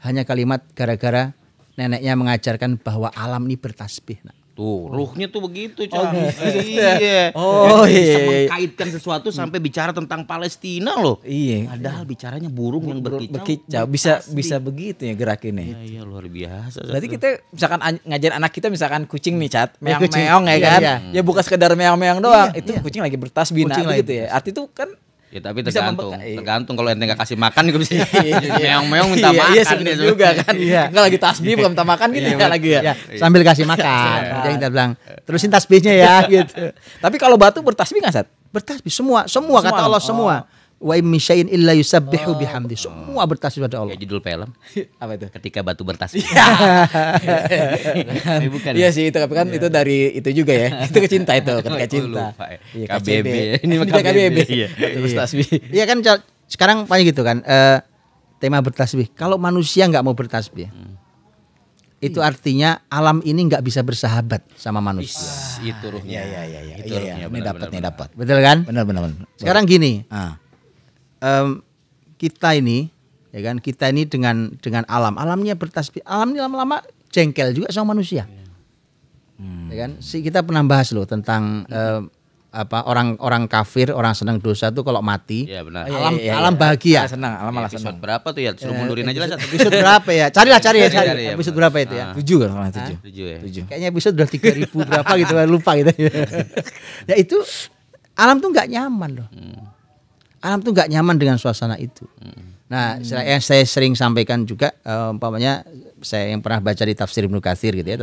Hanya kalimat gara-gara neneknya mengajarkan bahwa alam ini bertasbih. Nah. Tuh, ruhnya tuh begitu, Oh, Cang. gitu. Iya. Oh, Bisa iya. mengkaitkan sesuatu sampai bicara tentang Palestina loh. Iya. Padahal bicaranya burung yang berkicau. Bisa begitu ya gerakinnya. Iya, luar biasa. Berarti kita misalkan ngajarin anak kita misalkan kucing nih, Cat, kucing. meong-meong ya Iya, kan. iya. Ya bukan sekedar meong-meong doang. Iya, Itu iya. kucing lagi bertasbih Kucing nah lagi gitu ya. Arti itu kan Ya tapi bisa tergantung. membekas. Tergantung kalau ente nggak kasih makan juga bisa. Meong-meong minta Iya, makan. iya, sebenarnya dia juga kan. Iya. Enggak lagi tasbih bukan minta makan gitu ya lagi ya. Ya, sambil kasih makan. Jadi kita bilang, terusin tasbihnya ya gitu. Tapi kalau batu bertasbih nggak, Sat? Bertasbih semua kata Allah semua. Wa in min syai'in illa yusabbihu bihamdi. Semua bertasbih pada Allah. Kayak judul film. Apa itu? Ketika batu bertasbih. Bukan. Iya sih itu tapi kan itu dari itu juga ya. Itu kecinta itu, ketika Oh, cinta. lupa ya. Iya, KBB. Ini Ini mah KBB. KBB. Iya. Bertasbih. Iya kan sekarang banyak gitu kan. Tema bertasbih. Kalau manusia nggak mau bertasbih, itu artinya alam ini nggak bisa bersahabat sama manusia. Itu ruhnya. Iya. Itu Ini ruhnya. benar, dapat benar, nih dapat. Betul kan? Benar. Sekarang gini, Ah. kita ini, ya kan, kita ini dengan alamnya bertasbih, alam ini lama-lama jengkel juga sama manusia, ya kan? Kita pernah bahas loh tentang orang kafir, orang senang dosa tuh kalau mati, Iya benar. alam bahagia. Senang, alam malah Episode senang. berapa tuh ya? Suruh mundurin aja lah satu. Episode berapa ya? Cari Cari, ya, episode benar. berapa itu ya? 7 kan kalau 7. 7 ya. 7. Kayaknya episode udah 3000 berapa gitu, lupa gitu. Ya itu alam tuh nggak nyaman loh. Alam tuh nggak nyaman dengan suasana itu. Nah, yang saya sering sampaikan juga, umpamanya saya yang pernah baca di tafsir Ibnu Katsir gitu ya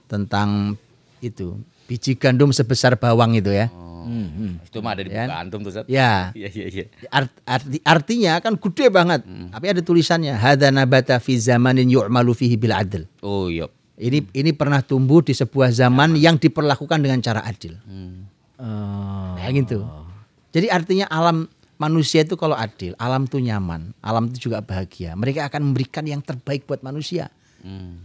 tentang itu biji gandum sebesar bawang itu ya. Itu mah ada di buku antum tuh, Zat. Ya. Iya. Artinya kan gede banget. Tapi ada tulisannya hadza nabata fi zamanin yu'malu fihi bil adl. Oh iya. Ini pernah tumbuh di sebuah zaman yang diperlakukan dengan cara adil. Kayak gitu. Jadi artinya alam manusia itu kalau adil, alam tuh nyaman, alam itu juga bahagia. Mereka akan memberikan yang terbaik buat manusia.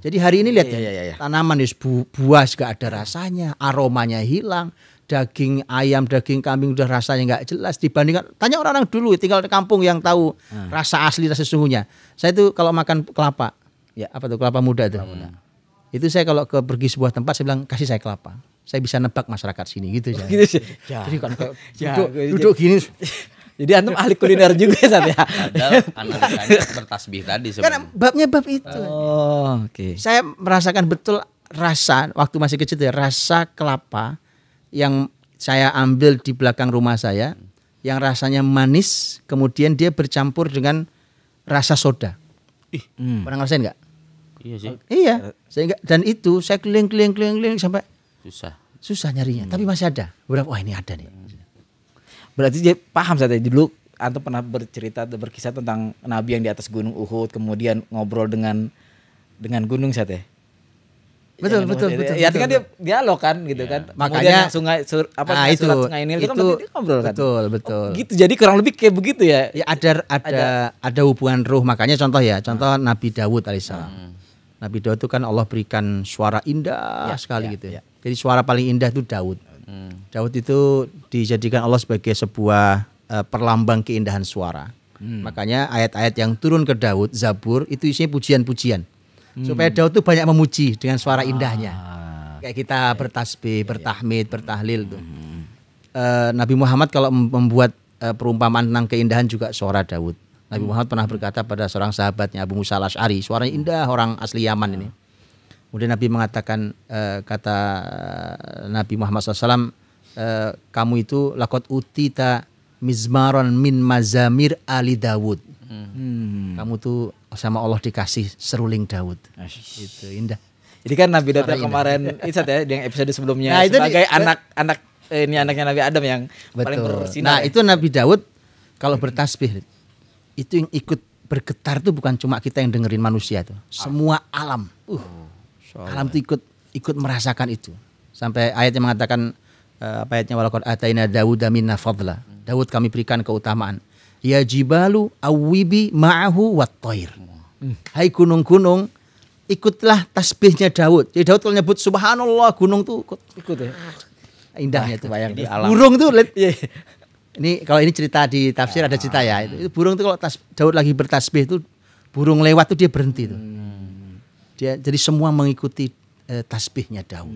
Jadi hari ini lihat ya, tanaman buah juga ada rasanya, aromanya hilang, daging ayam, daging kambing udah rasanya nggak jelas dibandingkan. Tanya orang-orang dulu tinggal di kampung yang tahu rasa asli rasa sesungguhnya. Saya tuh kalau makan kelapa, ya apa tuh kelapa muda tuh. Itu saya kalau pergi sebuah tempat saya bilang kasih saya kelapa. Saya bisa nebak masyarakat sini gitu ya. Gitu sih. Jadi kan kayak Ya, duduk gini. Jadi antum ahli kuliner juga Sat ya. Padahal analisanya bertasbih tadi Kan sebenarnya. babnya bab itu. Oh, oke. Saya merasakan betul rasa waktu masih kecil ya, rasa kelapa yang saya ambil di belakang rumah saya yang rasanya manis kemudian dia bercampur dengan rasa soda. Pernah ngerasain nggak? Iya sih. Iya, dan itu saya keliling sampai Susah. nyarinya, tapi masih ada. Wah ini ada nih. Berarti dia paham Sat ya. Dulu antum pernah berkisah tentang Nabi yang di atas gunung Uhud kemudian ngobrol dengan gunung Sat ya. Betul. Ya kan dia dialog kan gitu kan. Makanya Kemudian surat itu sungai Nil itu kan berarti dia ngobrol kan. Betul. Oh, gitu. Jadi kurang lebih kayak begitu ya. Ya ada hubungan ruh. Makanya contoh Nabi Dawud alaihissalam. Nabi Dawud itu kan Allah berikan suara indah sekali gitu ya. Jadi suara paling indah itu Daud. Daud itu dijadikan Allah sebagai sebuah perlambang keindahan suara. Makanya ayat-ayat yang turun ke Daud, Zabur itu isinya pujian-pujian. Supaya Daud tuh banyak memuji dengan suara indahnya. Kayak kita bertasbih, bertahmid, bertahlil tuh. Nabi Muhammad kalau membuat perumpamaan tentang keindahan juga suara Daud. Nabi Muhammad pernah berkata pada seorang sahabatnya Abu Musa al-Asy'ari, suaranya indah, orang asli Yaman ini. Kemudian Nabi mengatakan, kata Nabi Muhammad SAW, kamu itu lakot utita mizmaron min mazamir ali Dawud. Kamu tuh sama Allah dikasih seruling Daud. Itu indah. Jadi kan Nabi Daud kemarin itu ya yang episode sebelumnya Nah, itu sebagai anak ini anaknya Nabi Adam yang paling Betul. bersinar. Nah, itu Nabi Daud kalau bertasbih itu yang ikut bergetar tuh bukan cuma kita yang dengerin manusia tuh. Semua alam. Alam tuh ikut merasakan itu. sampai ayatnya mengatakan apa ayatnya walaqad ataina Dauda minna fadla. Daud kami berikan keutamaan. Ya jibalu awibi ma'ahu wat-thair. Hai gunung-gunung, ikutlah tasbihnya Daud. Jadi Daud kalau nyebut subhanallah, gunung tuh ikut ya. Indahnya tuh. Di Burung tuh ini kalau ini cerita di tafsir ada cerita ya. Itu burung tuh kalau Daud lagi bertasbih tuh burung lewat tuh dia berhenti tuh. Dia jadi semua mengikuti tasbihnya Daud.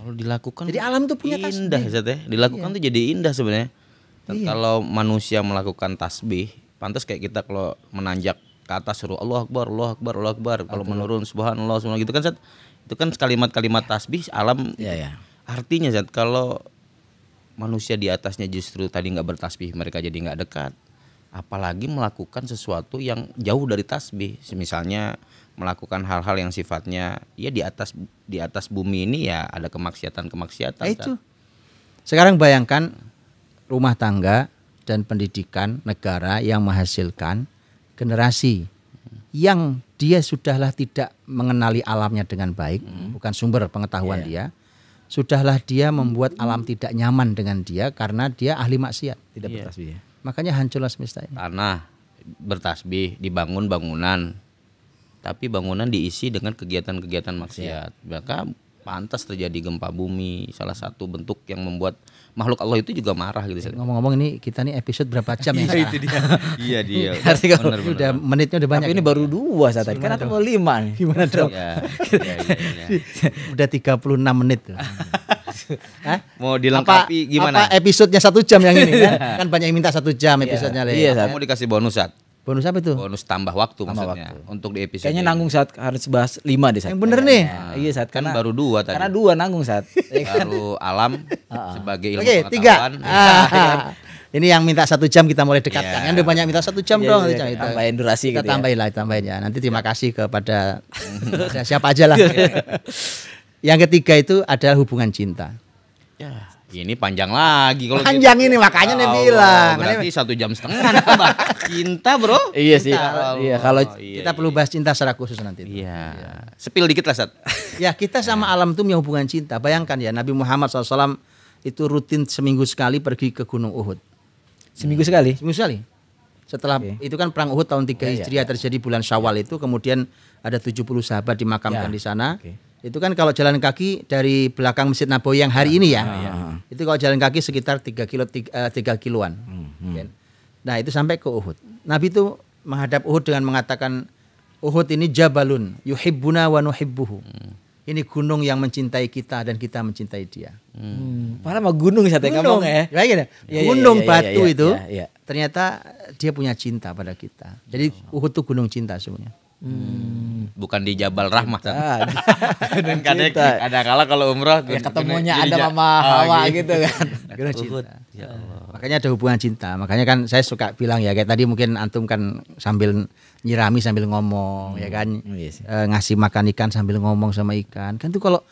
Kalau dilakukan Jadi alam tuh punya indah tasbih. Zat, ya. Dilakukan tuh jadi indah sebenarnya. Kalau manusia melakukan tasbih, pantas kayak kita kalau menanjak ke atas suruh Allah Akbar, Allah Akbar, Allah Akbar. Kalau menurun subhanallah semua gitu kan Zat. Itu kan kalimat-kalimat tasbih alam. Iya. Artinya Zat, kalau manusia di atasnya justru tadi nggak bertasbih, mereka jadi nggak dekat. Apalagi melakukan sesuatu yang jauh dari tasbih. Misalnya melakukan hal-hal yang sifatnya ya di atas bumi ini ya ada kemaksiatan. Itu. Sekarang bayangkan rumah tangga dan pendidikan negara yang menghasilkan generasi yang dia sudahlah tidak mengenali alamnya dengan baik, bukan sumber pengetahuan dia. Sudahlah dia membuat alam tidak nyaman dengan dia karena dia ahli maksiat. Tidak bertasbih. Makanya hancurlah semesta ini. Tanah bertasbih, dibangun bangunan, tapi bangunan diisi dengan kegiatan-kegiatan maksiat. Maka pantas terjadi gempa bumi. Salah satu bentuk yang membuat makhluk Allah itu juga marah gitu. Ngomong-ngomong ini kita nih episode berapa jam ya? Itu dia. Iya dia. Bener. Udah menitnya udah banyak. Tapi ini baru 2 saat tadi. Kan mau 5 nih. Gimana dong? Iya. Udah 36 menit tuh. Hah? Mau dilengkapi gimana? Apa episodenya 1 jam yang ini kan? Kan banyak yang minta 1 jam episodenya. Iya, Mau dikasih bonus Sat. Bonus apa itu? Bonus tambah waktu maksudnya untuk di episode. Kayaknya nanggung saat harus bahas 5 deh saat. Yang bener nih. Iya saat Kan karena baru 2 tadi. Karena 2 nanggung saat. Baru alam sebagai ilmu Oke, 3. pengetahuan. Ini yang minta 1 jam kita mulai dekatkan. Yang udah banyak minta 1 jam dong. Iya, Kita tambahin durasi kita gitu ya. tambahin ya. Nanti terima kasih kepada siapa aja lah. Yang ketiga itu adalah hubungan cinta. Ya, ini panjang lagi kalau Panjang ini makanya nih bilang. Berarti 1,5 jam nambah. Cinta, Bro. Iya sih. Iya kalau Kita perlu bahas cinta secara khusus nanti. Iya. Sepil dikit lah, Sat. Ya kita sama alam itu punya hubungan cinta. Bayangkan ya Nabi Muhammad SAW itu rutin seminggu sekali pergi ke Gunung Uhud. seminggu sekali. Seminggu sekali. Setelah itu kan perang Uhud tahun 3 Hijriah terjadi bulan Syawal itu, kemudian ada 70 sahabat dimakamkan di sana. Itu kan kalau jalan kaki dari belakang Masjid Nabawi yang hari ini ya. Itu kalau jalan kaki sekitar 3 kiloan. Nah, itu sampai ke Uhud. Nabi itu menghadap Uhud dengan mengatakan Uhud ini jabalun yuhibbuna wa nuhibbuhu. Ini gunung yang mencintai kita dan kita mencintai dia. Padahal mah gunung saat ngomong ya. Gunung batu itu iya. ternyata dia punya cinta pada kita. Jadi Uhud itu gunung cinta semuanya. Bukan di Jabal Rahmah. Sat. Dan cinta. ada kala kalau umroh Ya ketemunya ada Mama Hawa gitu kan. Gunung cinta. Ya Allah. Makanya ada hubungan cinta. Makanya kan saya suka bilang ya kayak tadi mungkin antum kan sambil nyirami sambil ngomong ya kan. Ngasih makan ikan sambil ngomong sama ikan. Kan itu kalau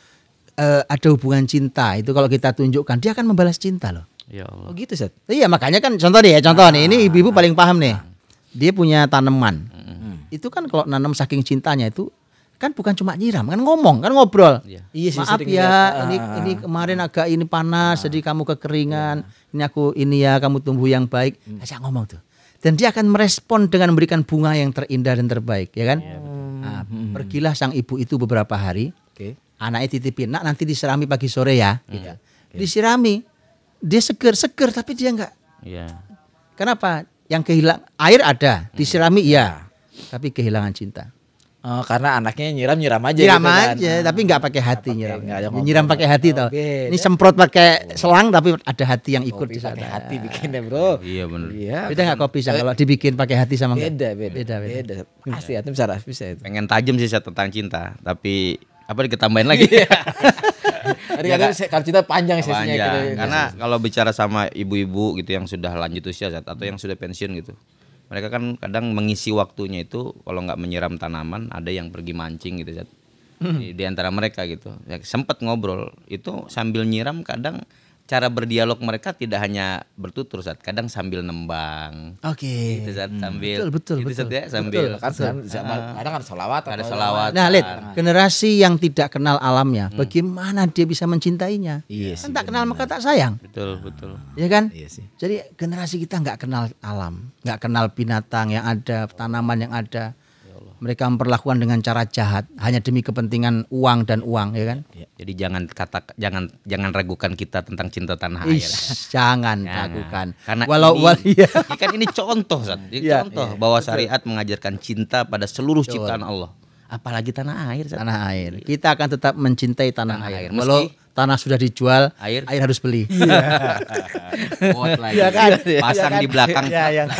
ada hubungan cinta itu kalau kita tunjukkan dia akan membalas cinta loh. Ya Allah. Oh gitu Sat. Iya makanya kan contoh deh ya nih ini ibu-ibu paling paham nih. Dia punya tanaman. Itu kan kalau nanam saking cintanya itu kan bukan cuma nyiram kan ngomong kan ngobrol. Iya sih, Maaf sering ya lihat. ini kemarin agak ini panas jadi kamu kekeringan. Ini aku ini ya kamu tumbuh yang baik. Ajak ngomong tuh. Dan dia akan merespon dengan memberikan bunga yang terindah dan terbaik ya kan. Nah, pergilah sang ibu itu beberapa hari. Anaknya titipin, nak nanti disirami pagi sore ya. Gitu. Disirami, dia seger tapi dia enggak. Iya. Kenapa? Yang kehilang air ada, disirami iya, tapi kehilangan cinta. Oh, karena anaknya nyiram aja. Nyiram gitu kan. aja, tapi nggak pakai hati nyiram. nggak ada ngobrol. Nyiram pakai hati tau. Beda. Ini semprot pakai selang tapi ada hati yang ikut di sana. Pakai hati bikinnya bro. Iya benar. Iya. Beda nggak kopi sang kalau dibikin pakai hati sama enggak? Beda. Pasti antum bisa itu. Pengen tajam sih Sat, tentang cinta, tapi apa ditambahin lagi? Kadang-kadang kalau cinta panjang sesinya gitu. Panjang. Karena kalau bicara sama ibu-ibu gitu yang sudah lanjut usia Sat, atau yang sudah pensiun gitu. Mereka kan kadang mengisi waktunya itu kalau nggak menyiram tanaman, ada yang pergi mancing gitu Sat. Di antara mereka gitu. Ya, sempat ngobrol itu sambil nyiram kadang cara berdialog mereka tidak hanya bertutur, Ustaz, kadang sambil nembang. Oke. Gitu, Ustaz, sambil Betul. gitu, Ustaz, ya, sambil kan kadang ada sholawat ada atau- sholawat. Nah, lihat generasi yang tidak kenal alamnya, bagaimana dia bisa mencintainya? Iya sih, Kan tak kenal maka tak sayang, Betul. ya kan? Iya sih. Jadi generasi kita nggak kenal alam, nggak kenal binatang yang ada, tanaman yang ada. Mereka memperlakukan dengan cara jahat hanya demi kepentingan uang dan uang, ya kan? Jadi jangan ragukan kita tentang cinta tanah air. Jangan ragukan. Karena iya. kan ini contoh, Ustaz. Ini Iya. contoh bahwa syariat mengajarkan cinta pada seluruh ciptaan Allah. Apalagi tanah air, Ustaz. Tanah air. Kita akan tetap mencintai tanah air. air. Walau tanah sudah dijual, Air. harus beli. Quote lagi. Iya kan? Pasang di belakang.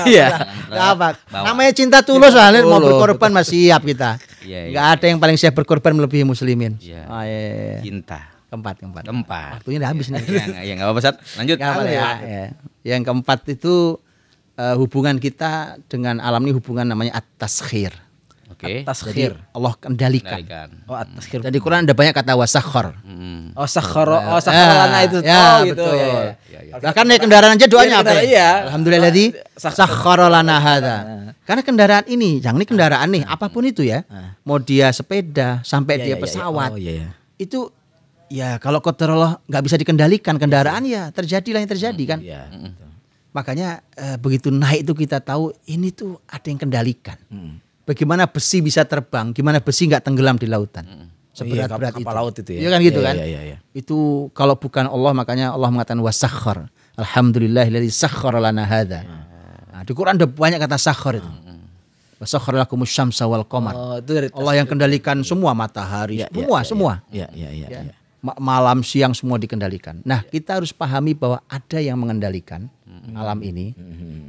Iya. Nggak apa? Bawah. Namanya cinta tulus lah, mau berkorban masih siap kita. Iya. Nggak ada yang paling siap berkorban melebihi muslimin. Iya. Oh, iya. Cinta. Keempat. Keempat. Waktunya udah habis nih. Ya enggak apa-apa, Ustaz. Lanjut. Nggak apa-apa ya. Yang keempat itu hubungan kita dengan alam ini hubungan namanya at-taskhir. Oke. Taskhir. Jadi Allah kendalikan. Kendalikan. Oh, at-taskhir. Dan di Quran ada banyak kata wasakhor. Oh, sakharana itu. Ya, Oh, gitu. betul. Ya. Bahkan naik kendaraan aja doanya Iya, apa? kendaraan, iya. Alhamdulilladzi sakhkhara lana hadza. Karena kendaraan ini, yang ini kendaraan nih, apapun itu ya. Mau dia sepeda sampai dia pesawat. Oh, iya. Itu ya kalau qadarullah nggak bisa dikendalikan kendaraan ya terjadilah yang terjadi kan. Iya. Makanya begitu naik itu kita tahu ini tuh ada yang kendalikan. Bagaimana besi bisa terbang, gimana besi nggak tenggelam di lautan. Seberat-berat kapal itu. laut itu ya. Iya kan gitu Iya, kan. iya. Itu kalau bukan Allah makanya Allah mengatakan wasakhkhar. Alhamdulillahilladzi sakhkhara lana hadza. Nah, di Quran ada banyak kata sakhkhar itu. Wasakhkhara lakumus syamsa wal qamar. Oh, itu dari Allah yang kendalikan semua matahari, semua. Iya. Malam siang semua dikendalikan. Nah, kita harus pahami bahwa ada yang mengendalikan alam ini.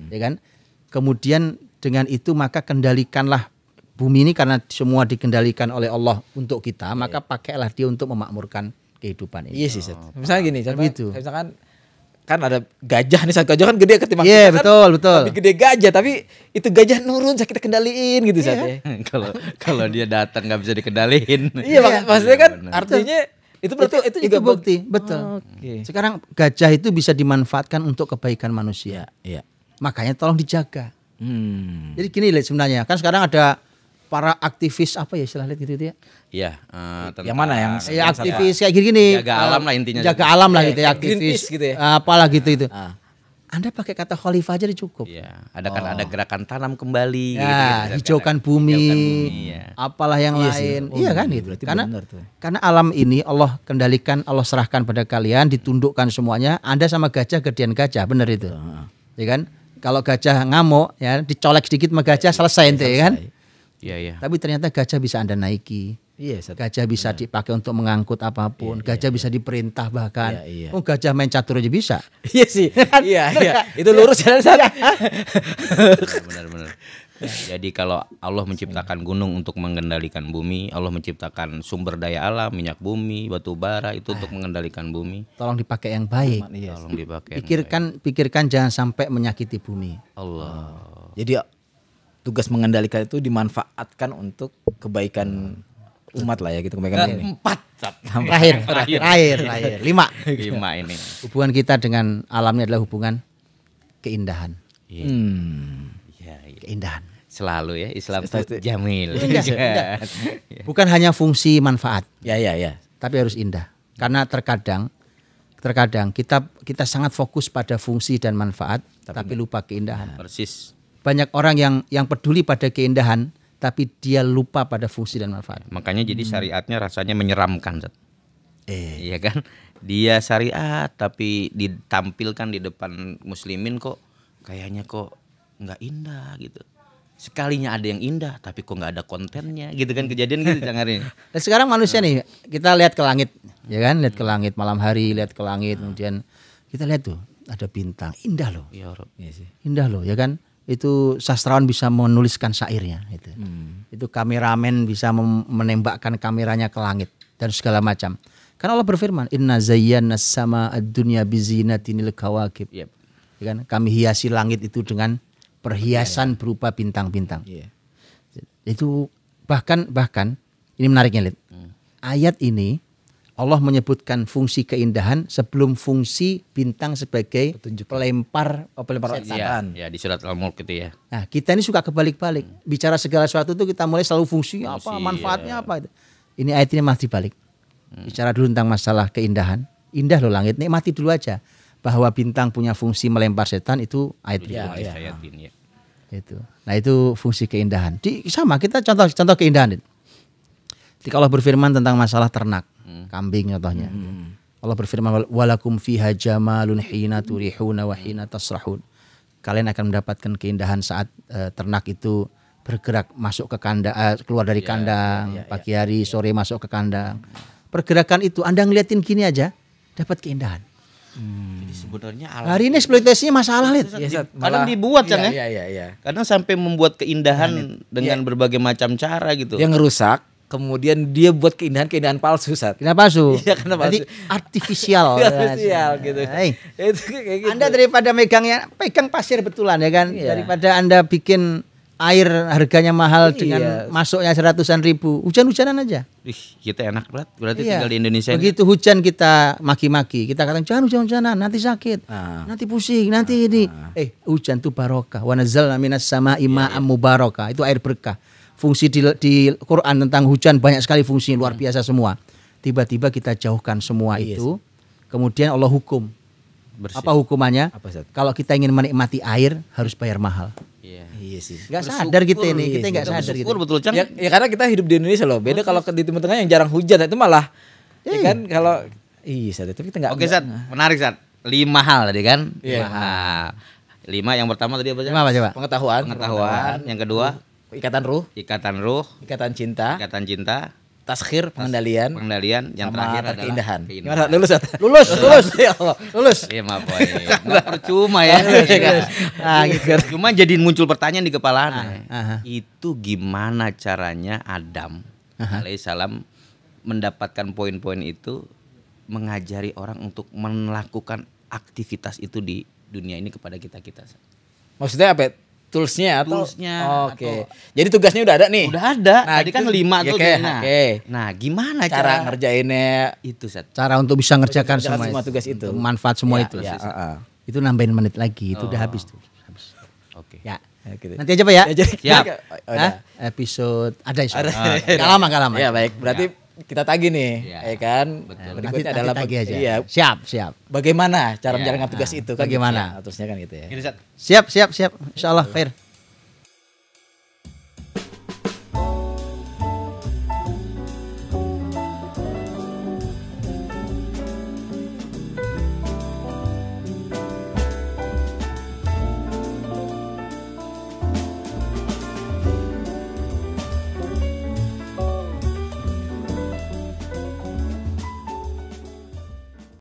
Ya kan? Kemudian dengan itu maka kendalikanlah bumi ini karena semua dikendalikan oleh Allah untuk kita, maka pakailah dia untuk memakmurkan kehidupan ini. Iya sih, Seth. Misalnya gini, Gitu. misalkan kan ada gajah nih, gajah kan gede ketimbang Iya, kita kan betul. lebih gede gajah, tapi itu gajah nurun kita kendaliin gitu Seth, ya. Kalau dia datang nggak bisa dikendaliin. Iya, maksudnya kan benar. artinya itu berarti itu juga bukti, betul. Oke. Sekarang gajah itu bisa dimanfaatkan untuk kebaikan manusia. Iya. Makanya tolong dijaga. Jadi gini lihat sebenarnya, kan sekarang ada para aktivis apa ya istilah gitu ya. Iya. Yang mana yang Ya aktivis kayak gini. Jaga alam lah intinya. Jaga alam lah Iya, gitu ya, kayak aktivis. Greenpeace gitu ya. Apalah gitu itu. Ah. Anda pakai kata khalifah aja cukup. Iya. Ada gerakan tanam kembali. Ya, gitu, hijaukan bumi, ya. apalah yang Iya sih. lain. Oh, Iya kan iya, gitu. berarti Karena benar tuh. karena alam ini Allah kendalikan, Allah serahkan pada kalian, ditundukkan semuanya. Anda sama gajah gedean gajah, benar itu. Ya kan? Kalau gajah ngamuk ya dicolek sedikit sama gajah selesai ente ya kan? Iya. Tapi ternyata gajah bisa Anda naiki. Iya, Seth. Gajah bisa dipakai untuk mengangkut apapun. Gajah bisa diperintah bahkan. Iya. Oh, gajah main catur aja bisa. Iya sih. Iya. Itu lurus jalan Seth. Benar. Jadi kalau Allah menciptakan gunung untuk mengendalikan bumi, Allah menciptakan sumber daya alam, minyak bumi, batu bara itu untuk mengendalikan bumi. Tolong dipakai yang baik. Tolong dipakai. Pikirkan jangan sampai menyakiti bumi. Allah. Jadi tugas mengendalikan itu dimanfaatkan untuk kebaikan umat lah ya gitu, kebaikan ini. 4. Terakhir. 5 ini. Hubungan kita dengan alam ini adalah hubungan keindahan. Iya. Keindahan. Selalu ya Islam itu jamil. Indah. Bukan hanya fungsi manfaat, Ya. tapi harus indah. Karena terkadang kita sangat fokus pada fungsi dan manfaat, tapi lupa keindahan. Persis. Banyak orang yang peduli pada keindahan, tapi dia lupa pada fungsi dan manfaat. Makanya jadi syariatnya rasanya menyeramkan, Zat. Iya kan? Dia syariat tapi ditampilkan di depan muslimin kok kayaknya kok nggak indah gitu. Sekalinya ada yang indah tapi kok nggak ada kontennya gitu kan, kejadian gitu Cang Ari. Dan sekarang manusia nih, kita lihat ke langit, ya kan? Lihat ke langit malam hari, lihat ke langit, kemudian kita lihat tuh ada bintang, indah loh. Ya Rob. Indah loh, ya kan? Itu sastrawan bisa menuliskan syairnya itu. Itu kameramen bisa menembakkan kameranya ke langit dan segala macam. Karena Allah berfirman, "Inna zayyana sama ad-dunya bizinatinil kawakib." Yep. Ya kan? Kami hiasi langit itu dengan perhiasan berupa bintang-bintang. Iya. Itu bahkan ini menariknya, Lid. Ayat ini Allah menyebutkan fungsi keindahan sebelum fungsi bintang sebagai pelempar setan. Ya, di surat Al-Mulk itu ya. Nah, kita ini suka kebalik-balik. Bicara segala sesuatu itu kita mulai selalu fungsi apa, manfaatnya apa itu. Ini ayat ini masih balik. Bicara dulu tentang masalah keindahan. Indah loh langit, nikmati dulu aja. Bahwa bintang punya fungsi melempar setan itu ayat berikutnya. Ayat ini ya. Itu. Nah, itu fungsi keindahan. Sama kita contoh keindahan itu. Ketika Allah berfirman tentang masalah ternak, kambing contohnya. Allah berfirman walakum fiha jamalun hina turihuna wa hina tasrahun. Kalian akan mendapatkan keindahan saat ternak itu bergerak masuk ke kandang, keluar dari kandang, pagi hari, sore masuk ke kandang. Pergerakan itu Anda ngeliatin gini aja dapat keindahan. Jadi sebenarnya Hari ini eksploitasinya masalah Lid. kadang dibuat kan ya. Iya. Kadang sampai membuat keindahan dengan berbagai macam cara gitu. Dia ngerusak, kemudian dia buat keindahan palsu, Sat. Kenapa palsu? Iya, karena palsu. Jadi artifisial. Artifisial gitu. Hey. Itu kayak gitu. Anda daripada pegang pasir betulan ya kan, daripada Anda bikin air harganya mahal dengan masuknya seratusan ribu, hujan-hujanan aja. Ih, kita enak banget. Berarti tinggal di Indonesia. Begitu hujan kita maki-maki, kita katakan jangan hujan-hujanan, nanti sakit, nanti pusing, nanti ini. Hujan itu barokah. Wa nazzalna minas sama'i ma'am mubarakah. Itu air berkah. Fungsi di Quran tentang hujan banyak sekali fungsi luar biasa semua. Tiba-tiba kita jauhkan semua itu, kemudian Allah hukum. Bersih. Apa hukumannya? Kalau kita ingin menikmati air harus bayar mahal. Iya sih. Gak sadar kita ini, kita nggak sadar gitu. Betul Cang. Ya karena kita hidup di Indonesia loh. Beda kalau di Timur Tengah yang jarang hujan itu malah ya kan kalau Sat, itu kita nggak. Oke Sat, menarik Sat. 5 hal tadi kan? 5 hal. 5 yang pertama tadi apa sih? Apa coba? Pengetahuan. Yang kedua Ikatan ruh, ikatan cinta, taskhir, pengendalian, yang sama terakhir adalah keindahan. keindahan. Gimana, lulus? Lulus. Iya maaf boy. Nggak percuma ya. Gitu. Cuma jadi muncul pertanyaan di kepala Anda. Itu gimana caranya Adam alaihissalam mendapatkan poin-poin itu, mengajari orang untuk melakukan aktivitas itu di dunia ini kepada kita. Maksudnya apa? Toolsnya atau? Oke. Jadi tugasnya udah ada nih. Udah ada. Nah, tadi kan 5 tuh. Nah, gimana cara ngerjainnya? Itu Sat. Cara untuk bisa ngerjakan semua tugas itu. Manfaat semua itu. Itu nambahin menit lagi. Itu udah habis tuh. Oke. Ya. Gitu. Nanti aja Pak ya. Siap. Episode ada Gak lama. Ya baik. Berarti kita tagih nih, ya kan? Nanti tagih aja. Iya. Siap. Bagaimana cara menjalankan tugas itu kan? Bagaimana? Terusnya kan gitu ya. Gini Sat. Siap. Insyaallah khair.